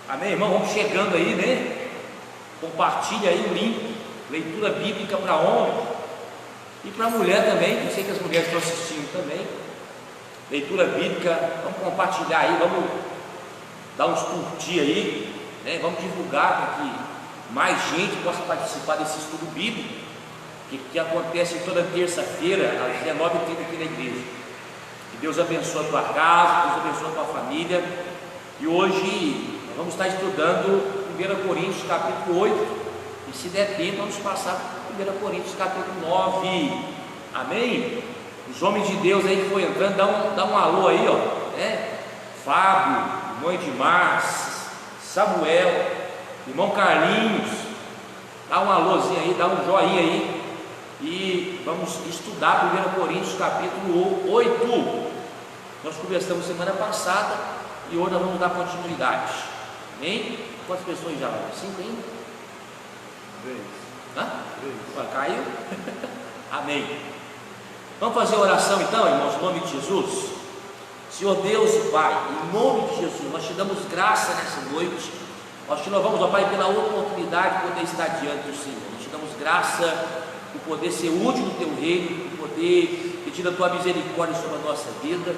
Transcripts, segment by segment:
Amém, irmão? Vamos chegando aí, né? Compartilha aí o link. Leitura bíblica para homem e para mulher também. Eu sei que as mulheres estão assistindo também. Leitura bíblica, vamos compartilhar aí, vamos dar uns curtir aí, né? Vamos divulgar para que mais gente possa participar desse estudo bíblico que acontece toda terça-feira às 19h30 aqui na igreja. Que Deus abençoe a tua casa, Deus abençoe a tua família. E hoje vamos estar estudando 1 Coríntios capítulo 8. E se der tempo, vamos passar para 1 Coríntios capítulo 9. Amém? Os homens de Deus aí que foi entrando, dá um alô aí, ó, né? Fábio, irmão Edmar, Samuel, irmão Carlinhos, dá um alôzinho aí, dá um joinha aí. E vamos estudar 1 Coríntios capítulo 8. Nós começamos semana passada e hoje nós vamos dar continuidade. Amém? Quantas pessoas já? 5 ainda? 3. Hã? 3. Caiu? Amém. Vamos fazer oração então, irmãos, em nome de Jesus. Senhor Deus e Pai, em nome de Jesus, nós te damos graça nessa noite. Nós te louvamos, ó Pai, pela oportunidade de poder estar diante do Senhor. Nós te damos graça por poder ser útil no teu reino, por poder pedir a tua misericórdia sobre a nossa vida.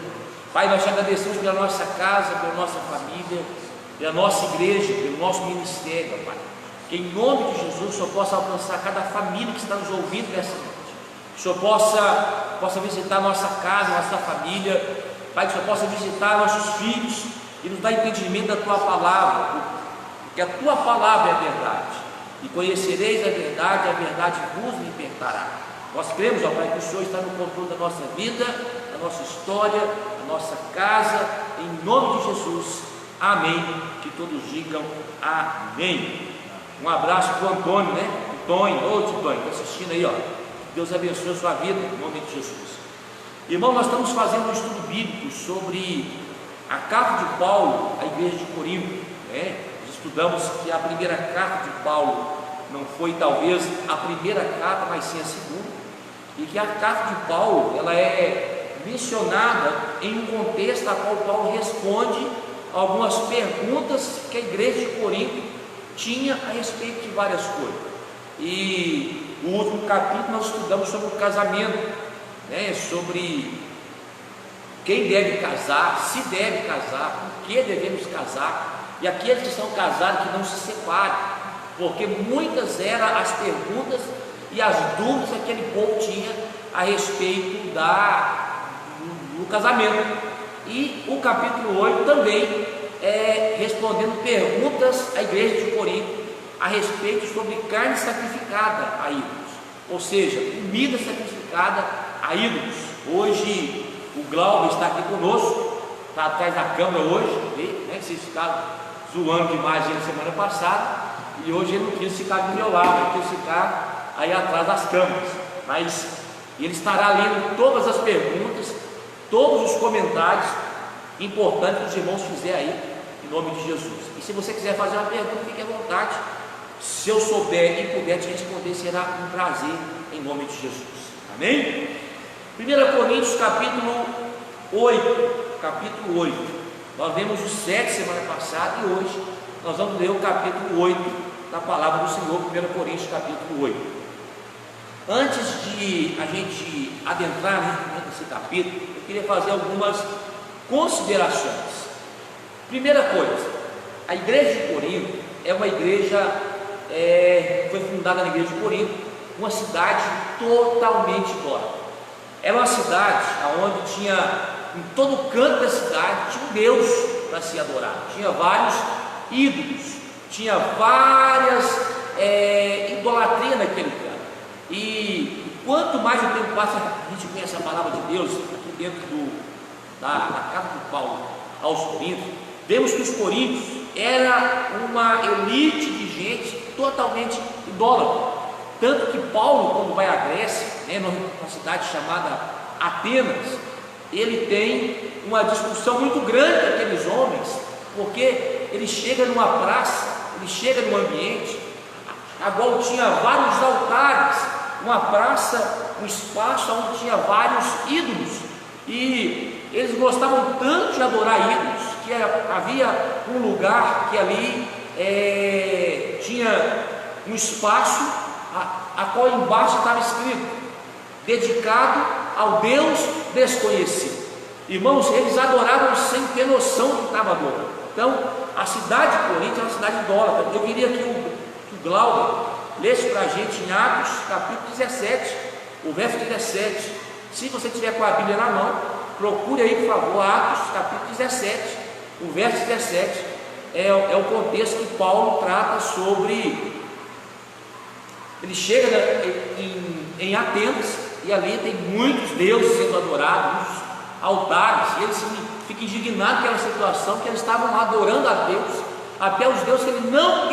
Pai, nós te agradecemos pela nossa casa, pela nossa família, pela nossa igreja, pelo nosso ministério, ó Pai. Que em nome de Jesus o Senhor possa alcançar cada família que está nos ouvindo nessa noite. Que o Senhor possa visitar a nossa casa, a nossa família. Pai, que o Senhor possa visitar nossos filhos e nos dar entendimento da tua palavra, porque a tua palavra é a verdade. E conhecereis a verdade vos libertará. Nós cremos, ó Pai, que o Senhor está no controle da nossa vida, da nossa história, da nossa casa, em nome de Jesus. Amém. Que todos digam amém. Um abraço para o Antônio, né? O Tonho, Tonho, está assistindo aí, ó. Deus abençoe a sua vida, em nome de Jesus. Irmão, nós estamos fazendo um estudo bíblico sobre a carta de Paulo à igreja de Corinto, né? Nós estudamos que a primeira carta de Paulo não foi talvez a primeira carta, mas sim a segunda, e que a carta de Paulo, ela é mencionada em um contexto a qual Paulo responde algumas perguntas que a igreja de Corinto tinha a respeito de várias coisas. E no último capítulo nós estudamos sobre o casamento, né? Sobre quem deve casar, se deve casar, por que devemos casar, e aqueles que são casados que não se separem, porque muitas eram as perguntas e as dúvidas que aquele povo tinha a respeito do casamento. E o capítulo 8 também respondendo perguntas à igreja de Corinto a respeito sobre carne sacrificada a ídolos, ou seja, comida sacrificada a ídolos. Hoje o Glauber está aqui conosco, está atrás da câmera hoje, né? Vocês ficaram zoando demais ele semana passada, e hoje ele não quis ficar do meu lado, ele quis ficar aí atrás das câmeras, mas ele estará lendo todas as perguntas, todos os comentários importantes que os irmãos fizerem aí, em nome de Jesus. E se você quiser fazer uma pergunta, fique à vontade. Se eu souber e puder te responder, será um prazer, em nome de Jesus. Amém? 1 Coríntios capítulo 8. Nós vemos o 7 semana passada, e hoje nós vamos ler o capítulo 8 da palavra do Senhor. 1 Coríntios capítulo 8. Antes de a gente adentrar nesse capítulo, eu queria fazer algumas considerações. Primeira coisa, a igreja de Corinto é uma igreja, foi fundada na igreja de Corinto, uma cidade totalmente idólatra. Era uma cidade onde tinha, em todo canto da cidade, tinha um Deus para se adorar, tinha vários ídolos, tinha várias idolatrias naquele canto. E quanto mais o tempo passa, a gente conhece a palavra de Deus aqui dentro da carta de Paulo aos Coríntios, vemos que os coríntios era uma elite de gente totalmente idólatra. Tanto que Paulo, quando vai à Grécia, né, numa cidade chamada Atenas, ele tem uma discussão muito grande com aqueles homens, porque ele chega numa praça, ele chega num ambiente a qual tinha vários altares, uma praça, um espaço onde tinha vários ídolos, e eles gostavam tanto de adorar ídolos que havia um lugar que ali tinha um espaço, a qual embaixo estava escrito: dedicado ao Deus desconhecido. Irmãos, eles adoravam sem ter noção do que estava adorando. Então, a cidade de Corinto é uma cidade idólatra. Eu queria que o Glauber lesse para a gente em Atos capítulo 17, o verso 17. Se você tiver com a Bíblia na mão, procure aí, por favor, Atos capítulo 17, o verso 17. É o contexto que Paulo trata sobre. Ele chega em Atenas, e ali tem muitos deuses sendo adorados, muitos altares, e ele fica indignado com aquela situação, que eles estavam adorando a Deus, até os deuses que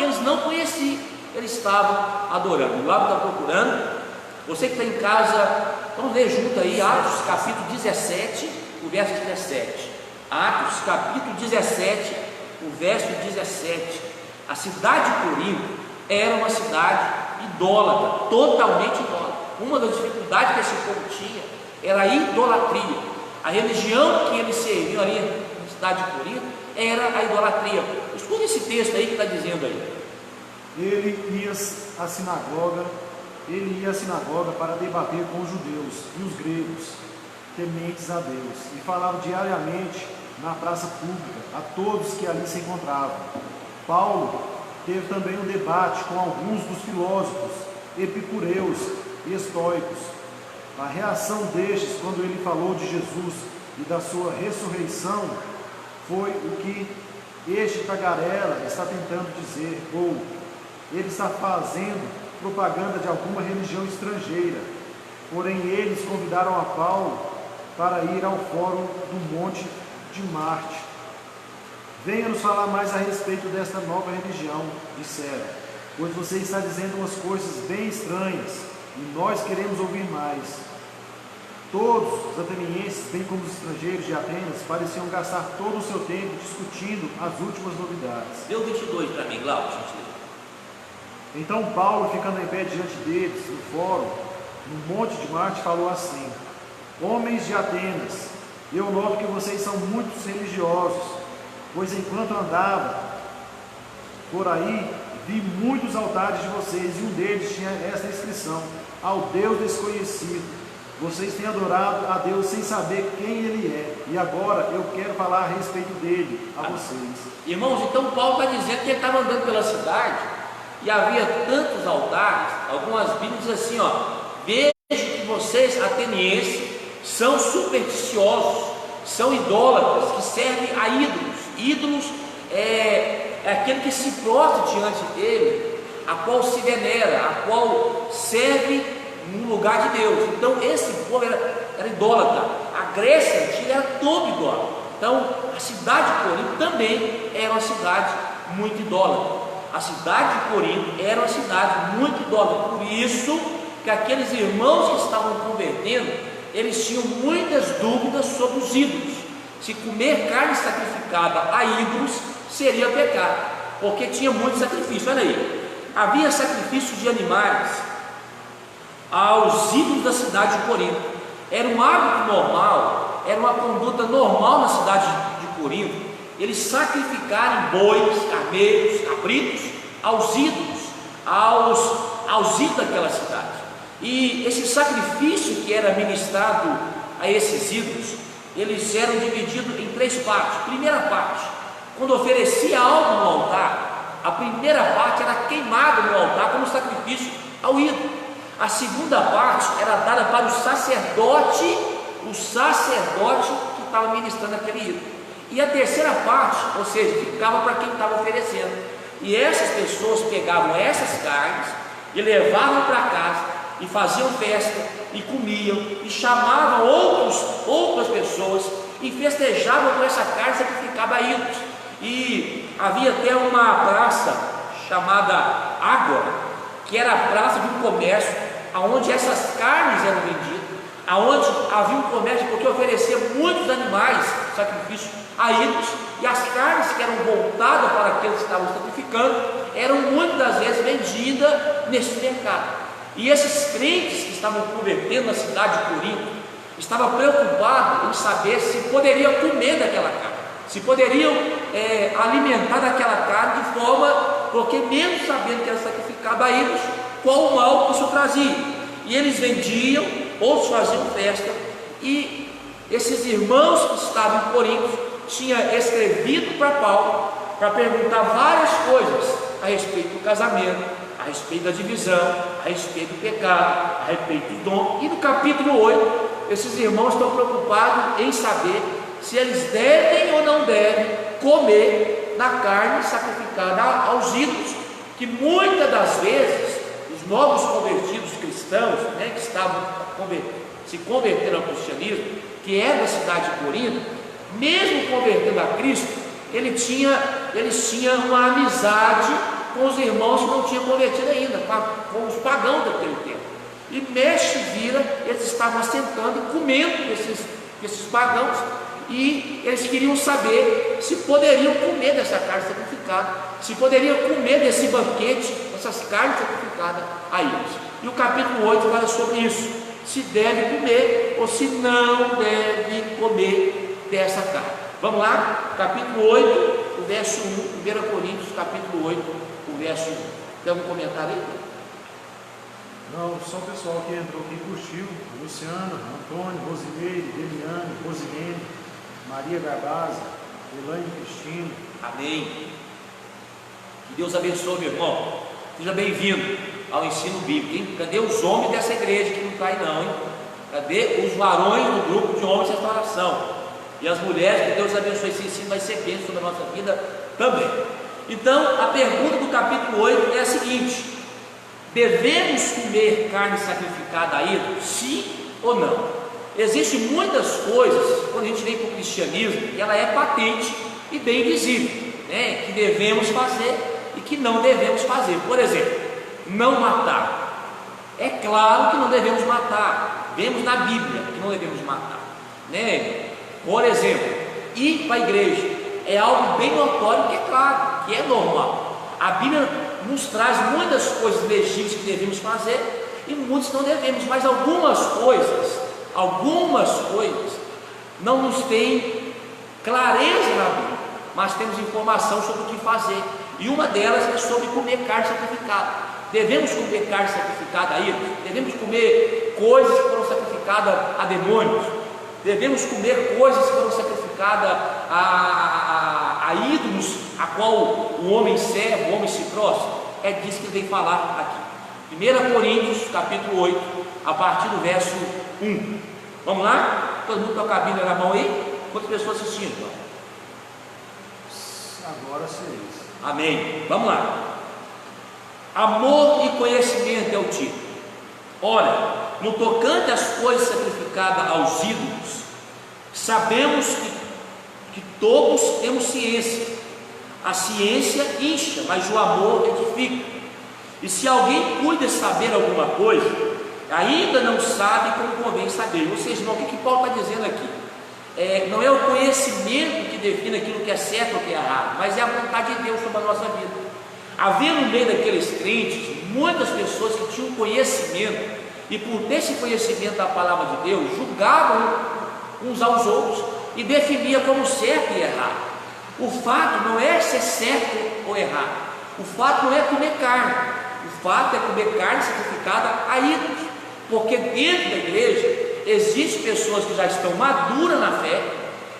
eles não conheciam, eles estavam adorando. O Lado está procurando. Você que está em casa, vamos ler junto aí Atos capítulo 17, o verso 17. Atos capítulo 17, o verso 17. A cidade de Corinto era uma cidade idólatra, totalmente idólatra. Uma das dificuldades que esse povo tinha era a idolatria. A religião que eles serviam ali na cidade de Corinto era a idolatria. Escuta esse texto aí que está dizendo aí. Ele ia à sinagoga para debater com os judeus e os gregos, tementes a Deus, e falava diariamente na praça pública a todos que ali se encontravam. Paulo teve também um debate com alguns dos filósofos epicureus e estoicos. A reação destes, quando ele falou de Jesus e da sua ressurreição, foi o que este tagarela está tentando dizer, ou ele está fazendo propaganda de alguma religião estrangeira. Porém, eles convidaram a Paulo para ir ao fórum do Monte de Marte. Venha nos falar mais a respeito desta nova religião, disseram, pois você está dizendo umas coisas bem estranhas, e nós queremos ouvir mais. Todos os atenienses, bem como os estrangeiros de Atenas, pareciam gastar todo o seu tempo discutindo as últimas novidades. Deu 22 para mim, Glaucio. Então Paulo, ficando em pé diante deles, no fórum, no Monte de Marte, falou assim: homens de Atenas, eu noto que vocês são muito religiosos, pois enquanto andava por aí, vi muitos altares de vocês, e um deles tinha esta inscrição: ao Deus desconhecido. Vocês têm adorado a Deus sem saber quem Ele é, e agora eu quero falar a respeito dele a vocês. Irmãos, então Paulo está dizendo que ele estava andando pela cidade e havia tantos altares. Algumas Bíblias dizem assim, vejo que vocês, atenienses, são supersticiosos, são idólatras, que servem a ídolos. Ídolos é aquele que se prostra diante dele, a qual se venera, a qual serve no lugar de Deus. Então esse povo era idólatra. A Grécia antiga era toda idólatra. Então a cidade de Corinto também era uma cidade muito idólatra. A cidade de Corinto era uma cidade muito idólatra. Por isso que aqueles irmãos que estavam convertendo, eles tinham muitas dúvidas sobre os ídolos. Se comer carne sacrificada a ídolos seria pecado, porque tinha muito sacrifício. Olha aí, havia sacrifício de animais aos ídolos da cidade de Corinto. Era um hábito normal, era uma conduta normal na cidade de Corinto, eles sacrificarem bois, camelos, cabritos aos ídolos, aos ídolos daquela cidade. E esse sacrifício que era ministrado a esses ídolos, eles eram divididos em três partes. Primeira parte, quando oferecia algo no altar, a primeira parte era queimada no altar como sacrifício ao ídolo. A segunda parte era dada para o sacerdote que estava ministrando aquele ídolo. E a terceira parte, ou seja, ficava para quem estava oferecendo. E essas pessoas pegavam essas carnes e levavam para casa e faziam festa e comiam e chamavam outras pessoas e festejavam com essa carne sacrificada a ídolos. E havia até uma praça chamada Ágora, que era a praça de um comércio, aonde essas carnes eram vendidas, aonde havia um comércio, porque oferecia muitos animais, sacrifício a ídolos, e as carnes que eram voltadas para aqueles que estavam sacrificando, eram muitas das vezes vendidas nesse mercado. E esses crentes que estavam convertendo na cidade de Corinto, estavam preocupados em saber se poderia comer daquela carne, se poderiam alimentar daquela carne de forma, porque mesmo sabendo que era sacrificado a ídolos, qual o mal que isso trazia. E eles vendiam, outros faziam festa, e esses irmãos que estavam em Corinto tinham escrevido para Paulo para perguntar várias coisas a respeito do casamento, a respeito da divisão, a respeito do pecado, a respeito do dom. E no capítulo 8, esses irmãos estão preocupados em saber se eles devem ou não devem comer da carne sacrificada aos ídolos, que muitas das vezes os novos convertidos cristãos, que estavam se convertendo ao cristianismo, que é da cidade de Corinto, mesmo convertendo a Cristo, eles tinham uma amizade com os irmãos que não tinham convertido ainda, com os pagãos daquele tempo. E mexe e vira, eles estavam assentando e comendo esses pagãos, e eles queriam saber se poderiam comer dessa carne sacrificada, se poderiam comer desse banquete, dessas carnes sacrificadas a eles. E o capítulo 8 fala sobre isso, se deve comer ou se não deve comer dessa carne. Vamos lá, capítulo 8, o verso 1, 1 Coríntios, capítulo 8, o verso 1. Tem algum comentário aí? Não, só o pessoal que entrou aqui curtiu: Luciano, Antônio, Rosimeire, Deliane, Rosilene, Maria Gabasa, Elaine Cristina. Amém. Que Deus abençoe, meu irmão. Seja bem-vindo ao ensino bíblico, hein? Cadê os homens dessa igreja que não está aí não, hein? Cadê os varões do grupo de homens de restauração? E as mulheres, que Deus abençoe, esse ensino vai ser bênção sobre a nossa vida também. Então, a pergunta do capítulo 8 é a seguinte: devemos comer carne sacrificada a ídolos, sim ou não? Existem muitas coisas, quando a gente vem para o cristianismo, que ela é patente e bem visível, que devemos fazer e que não devemos fazer. Por exemplo, não matar. É claro que não devemos matar. Vemos na Bíblia que não devemos matar, Por exemplo, ir para a igreja é algo bem notório, que é claro, que é normal. A Bíblia nos traz muitas coisas legítimas que devemos fazer e muitas não devemos, mas algumas coisas não nos têm clareza na Bíblia, mas temos informação sobre o que fazer, e uma delas é sobre comer carne sacrificada. Devemos comer carne sacrificada a ídolos? Devemos comer coisas que foram sacrificadas a demônios? Devemos comer coisas que foram sacrificadas a ídolos, a qual o homem serve, o homem se prostra? É disso que ele vem falar aqui. 1 Coríntios, capítulo 8, a partir do verso 1. Vamos lá? Todo mundo com a Bíblia na mão aí? Quantas pessoas assistindo? Agora 6. Amém. Vamos lá. Amor e conhecimento é o título. Ora, no tocante às coisas sacrificadas aos ídolos, sabemos que todos temos ciência. A ciência incha, mas o amor edifica. E se alguém cuida de saber alguma coisa, ainda não sabe como convém saber. Ou seja, irmão, o que Paulo está dizendo aqui? Não é o conhecimento que define aquilo que é certo ou que é errado, mas é a vontade de Deus sobre a nossa vida. Havia no meio daqueles crentes muitas pessoas que tinham conhecimento, e por ter esse conhecimento da palavra de Deus, julgavam uns aos outros e definiam como certo e errado. O fato não é ser certo ou errado, o fato não é comer carne, o fato é comer carne sacrificada a ídolos, porque dentro da igreja existem pessoas que já estão maduras na fé,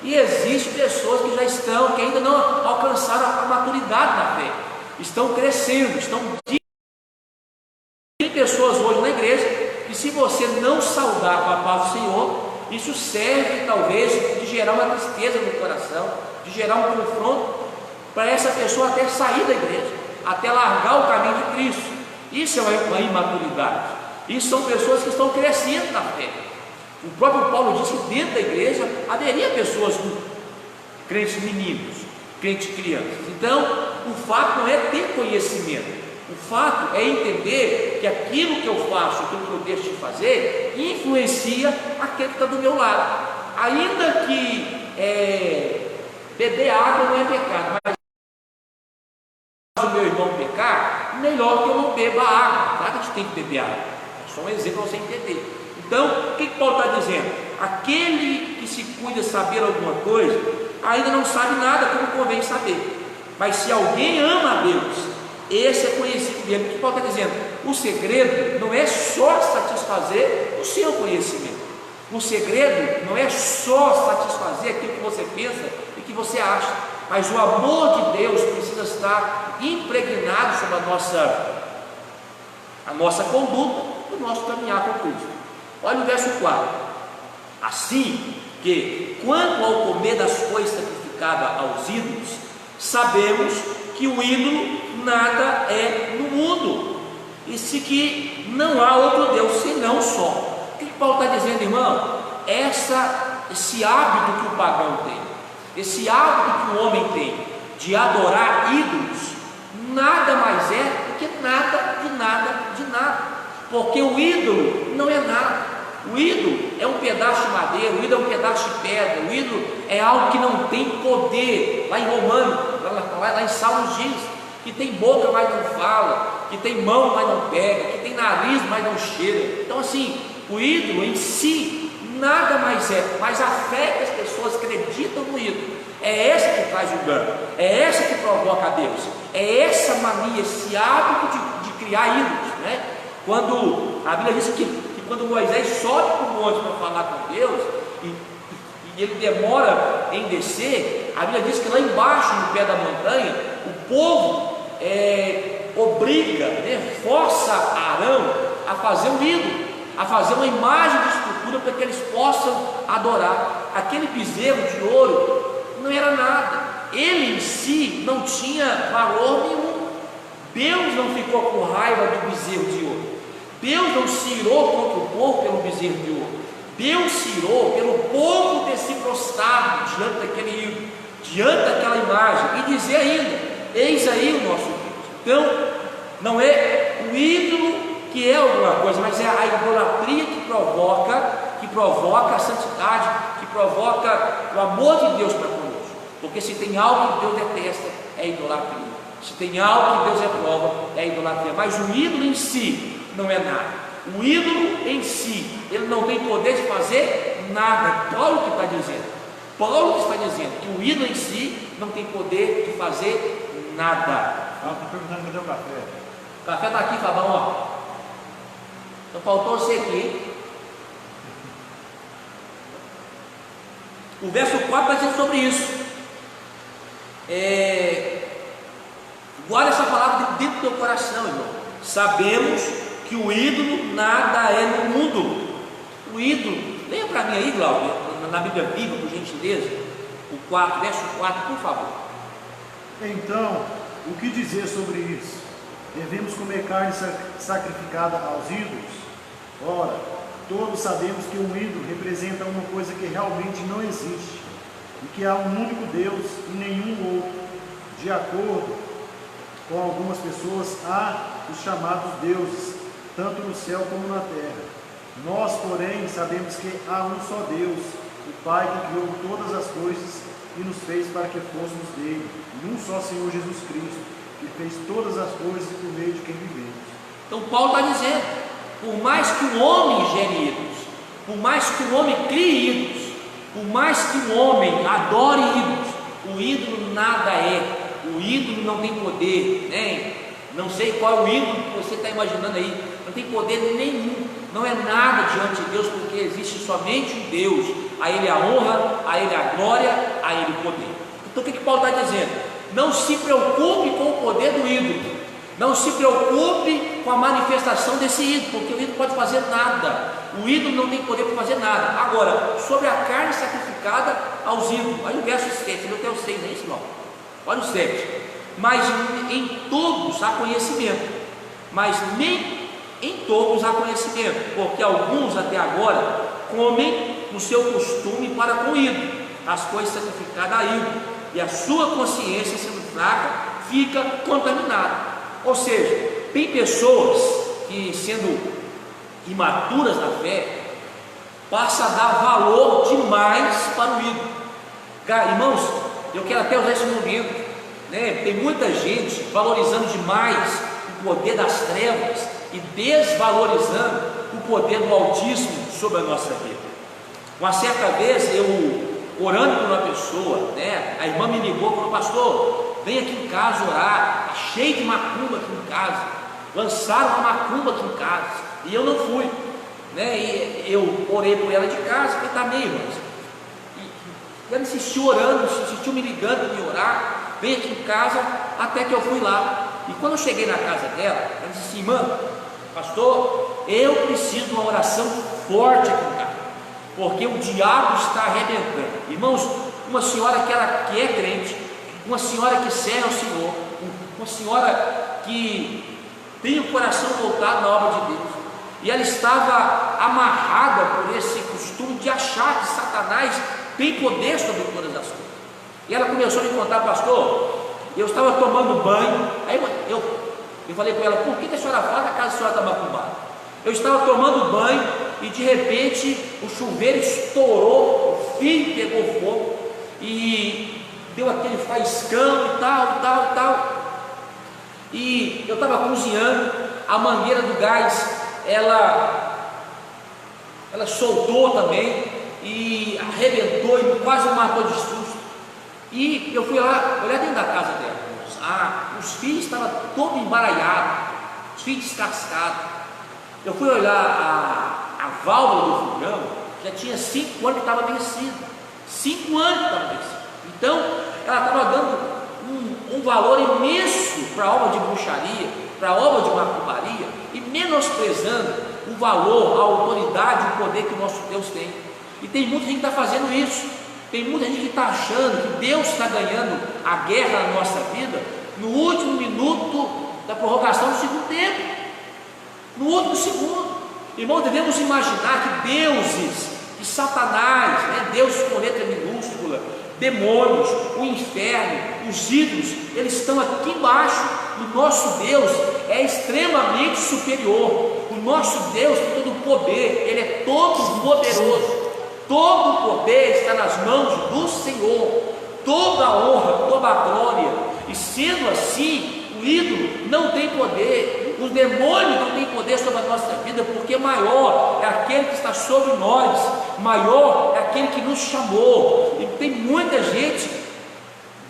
e existem pessoas que ainda não alcançaram a maturidade na fé, estão crescendo, tem pessoas hoje na igreja que, se você não saudar com a paz do Senhor, isso serve talvez de gerar uma tristeza no coração, de gerar um confronto para essa pessoa até sair da igreja, até largar o caminho de Cristo. Isso é uma imaturidade. Isso são pessoas que estão crescendo na fé. O próprio Paulo disse que dentro da igreja haveria pessoas crentes meninos, crentes crianças. Então, o fato não é ter conhecimento, o fato é entender que aquilo que eu faço, aquilo que eu deixo de fazer, influencia aquele que está do meu lado. Ainda que beber água não é pecado, mas se o meu irmão pecar, melhor que eu não beba água. Claro que a gente tem que beber água, é só um exemplo para você entender. Então, o que Paulo está dizendo? Aquele que se cuida de saber alguma coisa, ainda não sabe nada como convém saber. Mas se alguém ama a Deus, esse é conhecido dele. O que Paulo está dizendo? O segredo não é só satisfazer o seu conhecimento. O segredo não é só satisfazer aquilo que você pensa e que você acha, mas o amor de Deus precisa estar impregnado sobre a nossa conduta, o nosso caminhar com Cristo. Olha o verso 4: assim que, quanto ao comer das coisas sacrificadas aos ídolos, sabemos que o ídolo nada é no mundo, e se que não há outro Deus senão só. O que Paulo está dizendo, irmão? Esse hábito que o pagão tem, esse hábito que o homem tem de adorar ídolos, nada mais é do que nada de nada de nada, porque o ídolo não é nada. O ídolo é um pedaço de madeira, o ídolo é um pedaço de pedra, o ídolo é algo que não tem poder. Lá em Romano, lá em Salmos diz que tem boca, mas não fala, que tem mão, mas não pega, que tem nariz, mas não cheira. Então assim, o ídolo em si nada mais é, mas a fé que as pessoas acreditam no ídolo é essa que traz o dano, é essa que provoca a Deus, é essa mania, esse hábito de criar ídolos, né? Quando a Bíblia diz que quando Moisés sobe para o monte para falar com Deus, e ele demora em descer, a Bíblia diz que lá embaixo, no pé da montanha, o povo obriga, força Arão a fazer um ídolo, a fazer uma imagem de escultura para que eles possam adorar. Aquele bezerro de ouro não era nada, ele em si não tinha valor nenhum. Deus não ficou com raiva do bezerro de ouro, Deus não se irou contra o povo pelo bezerro de ouro, Deus se irou pelo povo ter se prostrado diante daquele ídolo, diante daquela imagem, e dizer ainda: eis aí o nosso Deus. Então, não é o ídolo que é alguma coisa, mas é a idolatria que provoca a santidade, que provoca o amor de Deus para conosco. Porque se tem algo que Deus detesta, é idolatria. Se tem algo que Deus reprova, é idolatria. Mas o ídolo em si não é nada. O ídolo em si, ele não tem poder de fazer nada. Paulo que está dizendo. Paulo que está dizendo que o ídolo em si não tem poder de fazer nada. Estou perguntando cadê o café. O café está aqui, Fabão, ó. Então faltou você aqui. O verso 4 está dizendo sobre isso. Guarda essa palavra dentro do teu coração, irmão. Sabemos que o ídolo nada é no mundo. O ídolo, leia para mim aí, Glauber, na Bíblia Viva, por gentileza, o 4, verso 4, por favor. Então, o que dizer sobre isso? Devemos comer carne sacrificada aos ídolos? Ora, todos sabemos que um ídolo representa uma coisa que realmente não existe, e que há um único Deus e nenhum outro. De acordo com algumas pessoas, há os chamados deuses, tanto no céu como na terra. Nós, porém, sabemos que há um só Deus, o Pai que criou todas as coisas e nos fez para que fôssemos dele, e um só Senhor Jesus Cristo, que fez todas as coisas por meio de quem vivemos. Então Paulo está dizendo, por mais que o homem gere ídolos, por mais que o homem crie ídolos, por mais que o homem adore ídolos, o ídolo nada é. O ídolo não tem poder, né? Não sei qual é o ídolo que você está imaginando aí, não tem poder nenhum, não é nada diante de Deus, porque existe somente um Deus, a Ele a honra, a Ele a glória, a Ele o poder. Então o que Paulo está dizendo? Não se preocupe com o poder do ídolo, não se preocupe com a manifestação desse ídolo, porque o ídolo pode fazer nada, o ídolo não tem poder para fazer nada. Agora, sobre a carne sacrificada aos ídolos, olha o verso 7, eu tenho 6, não é isso não? Olha o 7, mas em todos há conhecimento, mas nem em todos há conhecimento, porque alguns até agora comem o seu costume para com o ídolo, as coisas sacrificadas a ídolo, e a sua consciência, sendo fraca, fica contaminada. Ou seja, tem pessoas que, sendo imaturas na fé, passam a dar valor demais para o ídolo. Irmãos, eu quero até usar esse momento, né? Tem muita gente valorizando demais o poder das trevas e desvalorizando o poder do Altíssimo sobre a nossa vida. Uma certa vez eu orando por uma pessoa, né? A irmã me ligou e falou: pastor, vem aqui em casa orar, está cheio de macumba aqui em casa, lançaram uma macumba aqui em casa, e eu não fui, né? E eu orei por ela de casa, falei: tá meio, irmãos. E ela insistiu orando, insistiu me ligando para me orar, vem aqui em casa, até que eu fui lá. E quando eu cheguei na casa dela, ela disse assim: irmã, pastor, eu preciso de uma oração forte aqui em casa, porque o diabo está arrebentando. Irmãos, uma senhora que é crente, uma senhora que serve ao Senhor, uma senhora que tem o coração voltado na obra de Deus, e ela estava amarrada por esse costume de achar que Satanás tem poder sobre todas as coisas. E ela começou a me contar: pastor, eu estava tomando banho, aí eu falei com ela: por que a senhora fala que a casa da senhora está macumbada? Eu estava tomando banho e de repente o chuveiro estourou, o fio pegou fogo e deu aquele faiscão e tal. E eu estava cozinhando, a mangueira do gás ela soltou também e arrebentou e quase me matou de susto. E eu fui lá olhar dentro da casa dela. Os fios estavam todos embaralhados, os fios descascados. Eu fui olhar a válvula do fogão, já tinha 5 anos que estava vencida. 5 anos que estava vencida. Então, ela estava dando um valor imenso para a obra de bruxaria, para a obra de macumbaria, e menosprezando o valor, a autoridade, o poder que o nosso Deus tem. E tem muita gente que está fazendo isso. Tem muita gente que está achando que Deus está ganhando a guerra na nossa vida no último minuto da prorrogação do segundo tempo. No último segundo. Irmão, devemos imaginar que deuses, que Satanás, né, Deus com letra minúscula, demônios, o inferno, os ídolos, eles estão aqui embaixo. O nosso Deus é extremamente superior. O nosso Deus tem todo o poder, Ele é todo poderoso. Todo o poder está nas mãos do Senhor, toda a honra, toda a glória. E sendo assim, o ídolo não tem poder, os demônios não têm poder sobre a nossa vida, porque maior é aquele que está sobre nós, maior é aquele que nos chamou. E tem muita gente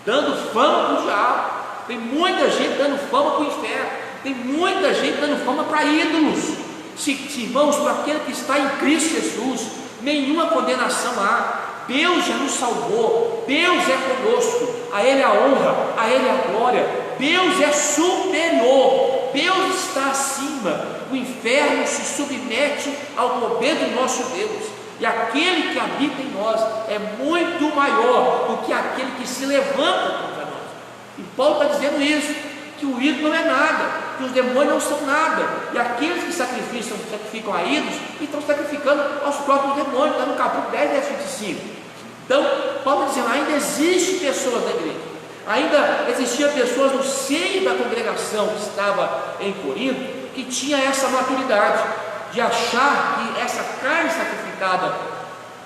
dando fama para o diabo, tem muita gente dando fama para o inferno, tem muita gente dando fama para ídolos. Irmãos, para aquele que está em Cristo Jesus, nenhuma condenação há. Deus já nos salvou, Deus é conosco, a Ele a honra, a Ele a glória. Deus é superior, Deus está acima. O inferno se submete ao poder do nosso Deus, e aquele que habita em nós é muito maior do que aquele que se levanta contra nós. E Paulo está dizendo isso, que o ídolo não é nada, que os demônios não são nada, e aqueles que sacrificam a ídolos estão sacrificando aos próprios demônios. Está no capítulo 10, versículo 25. Então, Paulo está dizendo: ainda existem pessoas na igreja, ainda existiam pessoas no seio da congregação que estava em Corinto, que tinha essa maturidade de achar que essa carne sacrificada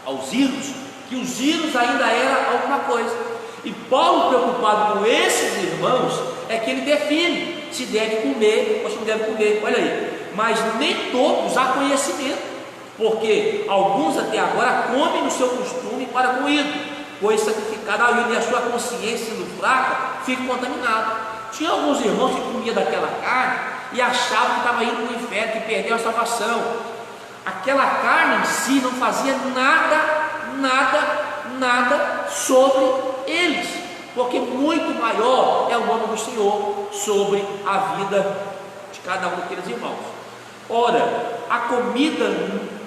aos ídolos, que os ídolos ainda era alguma coisa. E Paulo, preocupado com esses irmãos, é que ele define se deve comer ou se não deve comer. Olha aí, mas nem todos há conhecimento, porque alguns até agora comem no seu costume para com o ídolo, pois sacrificado ao ídolo e a sua consciência sendo fraca, fica contaminado. Tinha alguns irmãos que comiam daquela carne e achavam que estava indo para o inferno, que perdeu a salvação. Aquela carne em si não fazia nada sobre eles, porque muito maior é o nome do Senhor sobre a vida de cada um daqueles irmãos. Ora, a comida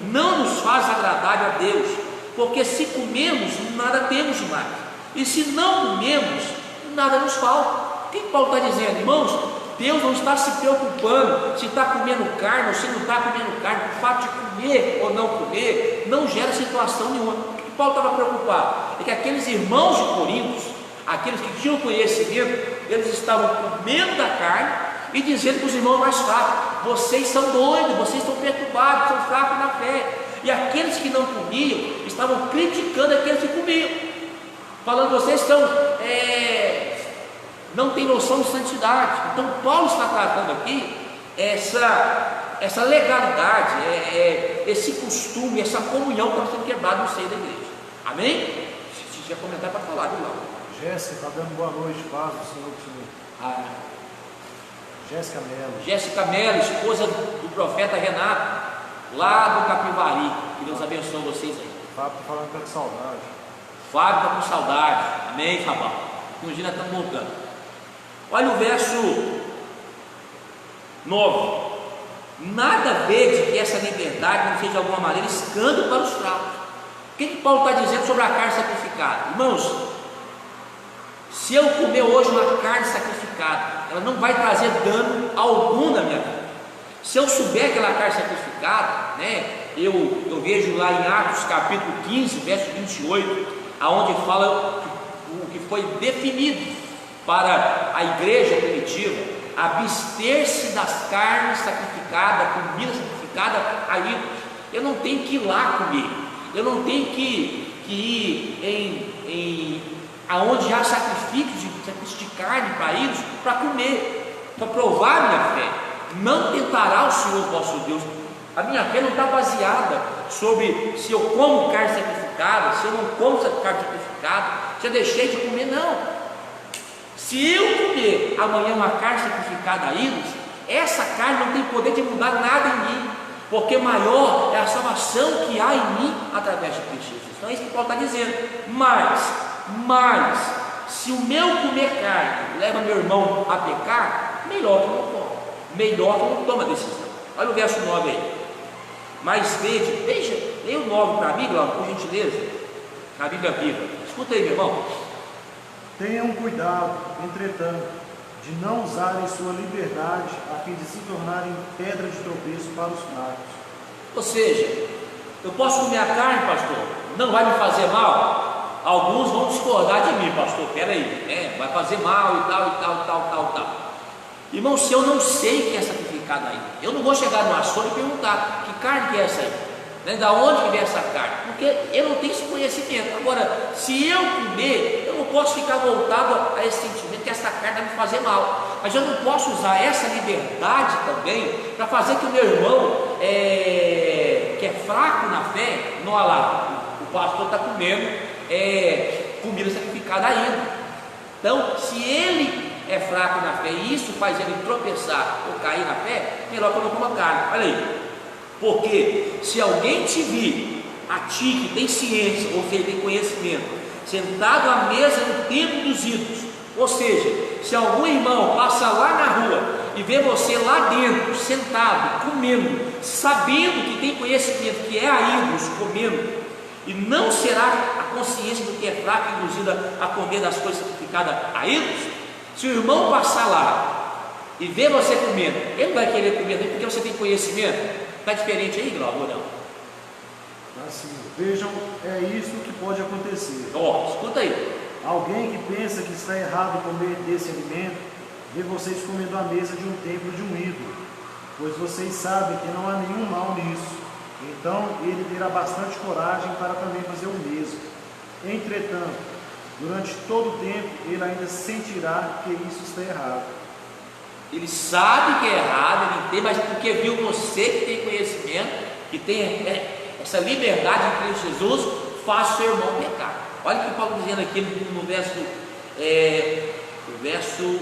não nos faz agradável a Deus, porque se comemos, nada temos demais, e se não comemos, nada nos falta. O que Paulo está dizendo, irmãos? Deus não está se preocupando se está comendo carne ou se não está comendo carne. O fato de comer ou não comer não gera situação nenhuma. O que Paulo estava preocupado é que aqueles irmãos de Corinto, aqueles que tinham conhecimento, eles estavam comendo da carne e dizendo para os irmãos mais fracos: vocês são doidos, vocês estão perturbados, são fracos na fé. E aqueles que não comiam estavam criticando aqueles que comiam, falando: vocês não têm noção de santidade. Então Paulo está tratando aqui essa legalidade, esse costume, essa comunhão que está sendo quebrada no seio da igreja. Amém? Se tiver comentário, pode falar, viu, Laura? Jéssica está dando boa noite, paz do Senhor, Senhor. Ah, Jéssica Mello. Jéssica Mello, esposa do profeta Renato, lá do Capivari. Que Deus abençoe vocês aí. Fábio está falando que está com saudade. Fábio está com saudade. Amém, Fabão? Um dia nós estamos voltando. Olha o verso 9. Nada vede que essa liberdade não seja de alguma maneira escândalo para os fracos. O que Paulo está dizendo sobre a carne sacrificada? Irmãos, se eu comer hoje uma carne sacrificada, ela não vai trazer dano algum na minha vida. Se eu souber aquela carne sacrificada, né, eu vejo lá em Atos capítulo 15, verso 28, aonde fala o que foi definido para a igreja primitiva: abster-se das carnes sacrificadas, comida sacrificada a ídolos. Eu não tenho que ir lá comer, eu não tenho que ir aonde há sacrifícios de carne para ídolos, para comer, para provar minha fé. Não tentará o Senhor vosso Deus. A minha fé não está baseada sobre se eu como carne sacrificada, se eu não como carne sacrificada, se eu deixei de comer, não. Se eu comer amanhã uma carne sacrificada a ídolos, essa carne não tem poder de mudar nada em mim, porque maior é a salvação que há em mim através de Cristo Jesus. Então é isso que Paulo está dizendo. Mas, se o meu comer carne leva meu irmão a pecar, melhor que eu não como, melhor que eu não tome a decisão. Olha o verso 9 aí. Mas veja, leia o 9 para mim, Glauco, por gentileza, na Bíblia Viva. Escuta aí, meu irmão. Tenham cuidado, entretanto, de não usarem sua liberdade a fim de se tornarem pedra de tropeço para os fracos. Ou seja, eu posso comer a carne, pastor, não vai me fazer mal? Alguns vão discordar de mim, pastor, peraí, vai fazer mal e tal. Irmão, se eu não sei que é sacrificado aí, eu não vou chegar no açougue e perguntar que carne que é essa aí, né? Da onde que vem essa carne? Porque eu não tenho esse conhecimento. Agora, se eu comer, eu não posso ficar voltado a esse sentimento que essa carne vai me fazer mal, mas eu não posso usar essa liberdade também para fazer que o meu irmão, que é fraco na fé, não, olha lá, o pastor está comendo comida sacrificada ainda. Então, se ele é fraco na fé e isso faz ele tropeçar ou cair na fé, melhor que eu não coma carne. Olha aí, porque se alguém te vir, a ti que tem ciência, ou seja, tem conhecimento, sentado à mesa no templo dos ídolos, ou seja, se algum irmão passa lá na rua e vê você lá dentro, sentado, comendo, sabendo que tem conhecimento que é a ídolos, comendo, e não será a consciência do que é fraco induzida a comer das coisas sacrificadas a ídolos. Se o irmão passar lá e ver você comendo, ele não vai querer comer porque você tem conhecimento. Está diferente aí, Glauco, ou não? Assim, vejam, é isso que pode acontecer. Escuta aí. Alguém que pensa que está errado comer desse alimento, vê vocês comendo à mesa de um templo de um ídolo, pois vocês sabem que não há nenhum mal nisso. Então ele terá bastante coragem para também fazer o mesmo. Entretanto, durante todo o tempo, ele ainda sentirá que isso está errado. Ele sabe que é errado, ele entende, mas porque viu você que tem conhecimento, que tem essa liberdade em Cristo Jesus, faz o seu irmão pecar. Olha o que Paulo está dizendo aqui no verso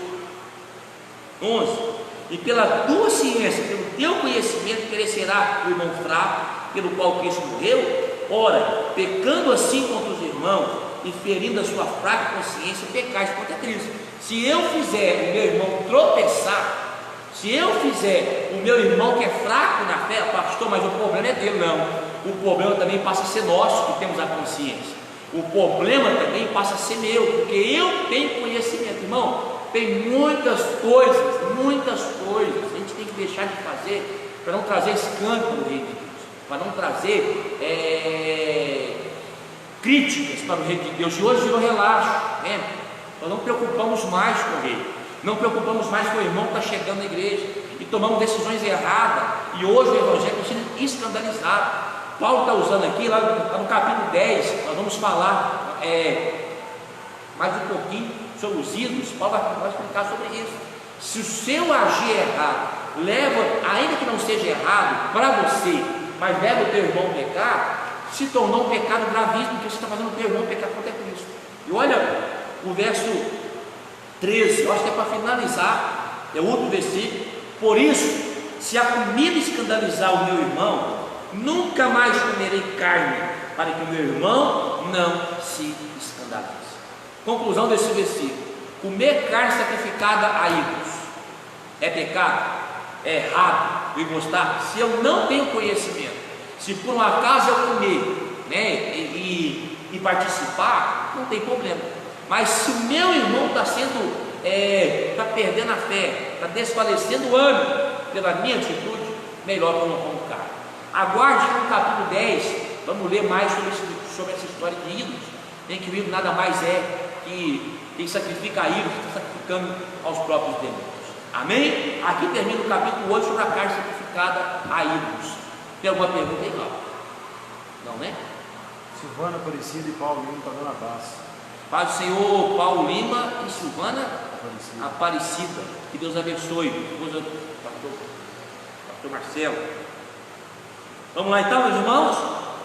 11. E pela tua ciência, pelo teu conhecimento, perecerá o irmão fraco, pelo qual Cristo morreu. Ora, pecando assim contra os irmãos e ferindo a sua fraca consciência, pecais contra Cristo. Se eu fizer o meu irmão tropeçar, se eu fizer o meu irmão que é fraco na fé, pastor, mas o problema é dele, não. O problema também passa a ser nosso, que temos a consciência. O problema também passa a ser meu, porque eu tenho conhecimento, irmão. Tem muitas coisas, a gente tem que deixar de fazer para não trazer escândalo no reino de Deus, para não trazer críticas para o reino de Deus. E hoje virou relaxo, né? Nós não preocupamos mais com o reino, não preocupamos mais com o irmão que está chegando na igreja e tomamos decisões erradas. E hoje o evangelho está sendo escandalizado. Paulo está usando aqui, lá no capítulo 10, nós vamos falar mais um pouquinho sobre os ídolos. Paulo vai explicar sobre isso. Se o seu agir errado leva, ainda que não seja errado para você, mas leva o teu irmão a pecar, se tornou um pecado gravíssimo, porque você está fazendo um pecado contra Cristo. E olha o verso 13, eu acho que é para finalizar, é outro versículo. Por isso, se a comida escandalizar o meu irmão, nunca mais comerei carne, para que o meu irmão não se escandalize. Conclusão desse versículo: comer carne sacrificada a ídolos é pecado, é errado, eu gostar. Se eu não tenho conhecimento, se por um acaso eu comer, né, e participar, não tem problema. Mas se o meu irmão está está perdendo a fé, está desfalecendo o ânimo pela minha atitude, melhor que eu não como carne. Aguarde no capítulo 10, vamos ler mais sobre essa história de ídolos, em que o ídolo nada mais é que quem sacrifica a ídolos está sacrificando aos próprios demônios. Amém? Aqui termina o capítulo 8 sobre a carne sacrificada a ídolos. Tem alguma pergunta aí, Cláudio? Não, né? Silvana Aparecida e Paulo Lima está dando abraço. Paz do Senhor, Paulo Lima e Silvana Aparecida. Que Deus abençoe. Pastor Marcelo. Vamos lá então, meus irmãos.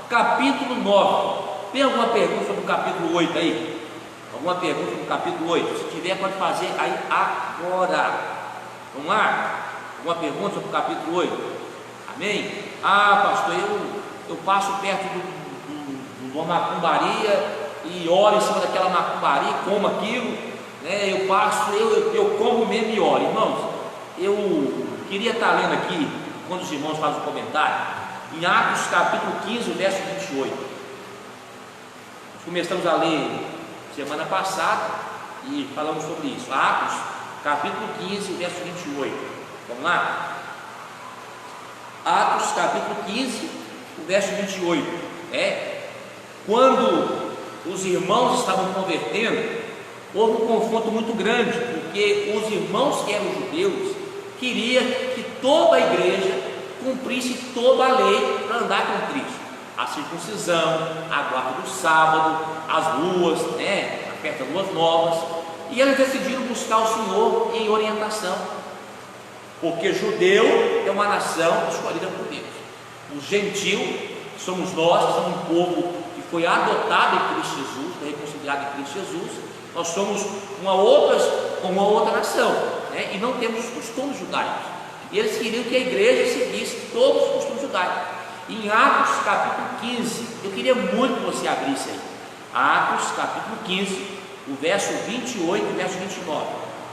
Capítulo 9. Tem alguma pergunta sobre o capítulo 8 aí? Alguma pergunta sobre o capítulo 8? Se tiver, pode fazer aí agora. Vamos lá? Alguma pergunta sobre o capítulo 8? Amém? Ah, pastor, eu passo perto de uma macumbaria e oro em cima daquela macumbaria e como aquilo, né? Eu como mesmo e oro. Irmãos, eu queria estar lendo aqui, quando os irmãos fazem o comentário, em Atos capítulo 15, verso 28. Nós começamos a ler semana passada e falamos sobre isso. Atos capítulo 15, verso 28. Vamos lá? Atos capítulo 15, verso 28. Quando os irmãos estavam convertendo, houve um confronto muito grande, porque os irmãos que eram judeus queriam que toda a igreja cumprisse toda a lei para andar com Cristo: a circuncisão, a guarda do sábado, as luas, a festa das luas novas. E eles decidiram buscar o Senhor em orientação, porque judeu é uma nação escolhida por Deus. O gentil somos nós, que somos um povo que foi adotado em Cristo Jesus, reconciliado em Cristo Jesus. Nós somos uma outra nação, e não temos os costumes judaicos. E eles queriam que a igreja seguisse todos os costumes judaicos. Em Atos capítulo 15, eu queria muito que você abrisse aí, Atos capítulo 15, o verso 28 e o verso 29.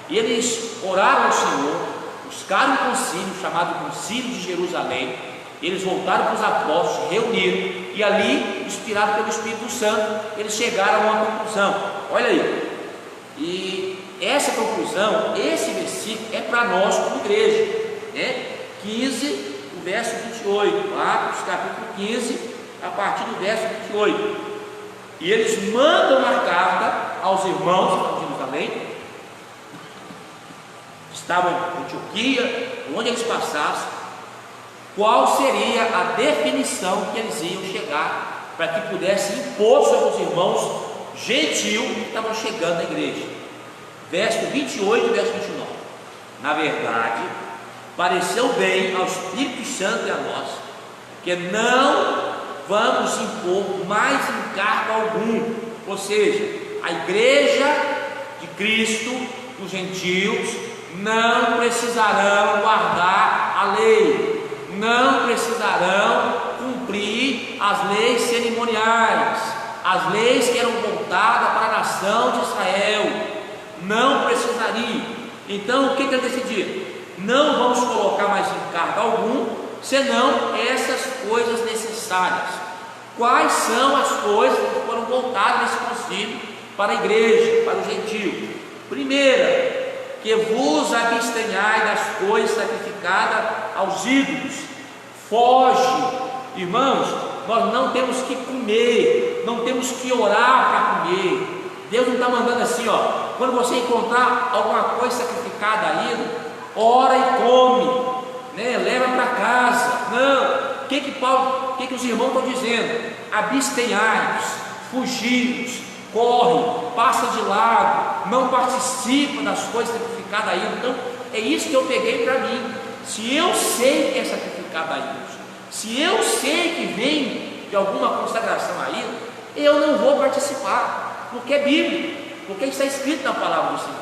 E eles oraram ao Senhor, buscaram um concílio chamado Concílio de Jerusalém. Eles voltaram para os apóstolos, se reuniram, e ali, inspirados pelo Espírito Santo, eles chegaram a uma conclusão. Olha aí, e essa conclusão, esse versículo é para nós como igreja, 15, o verso 28, Atos capítulo 15, a partir do verso 28. E eles mandam uma carta aos irmãos de Jerusalém, que estavam em Antioquia, onde eles passassem, qual seria a definição que eles iam chegar, para que pudessem impor sobre os irmãos gentios que estavam chegando na igreja. Verso 28 e verso 29. Na verdade, pareceu bem ao Espírito Santo e a nós, que não vamos impor mais encargo algum, ou seja, a igreja de Cristo, os gentios, não precisarão guardar a lei, não precisarão cumprir as leis cerimoniais, as leis que eram voltadas para a nação de Israel, não precisariam. Então o que eles decidiram? Não vamos colocar mais encargo algum, senão essas coisas necessárias. Quais são as coisas que foram voltadas nesse concílio para a igreja, para o gentio? Primeira, que vos abstenhai das coisas sacrificadas aos ídolos. Foge, irmãos, nós não temos que comer, não temos que orar para comer. Deus não está mandando assim, quando você encontrar alguma coisa sacrificada a ídolo, ora e come, leva para casa. Não, o que os irmãos estão dizendo? Abstenhai-vos, fugir, corre, passa de lado, não participa das coisas sacrificadas a ídolo. Então, é isso que eu peguei para mim. Se eu sei que é sacrificado a ídolos, se eu sei que vem de alguma consagração a ídolo, eu não vou participar, porque é bíblico, porque está escrito na palavra do Senhor.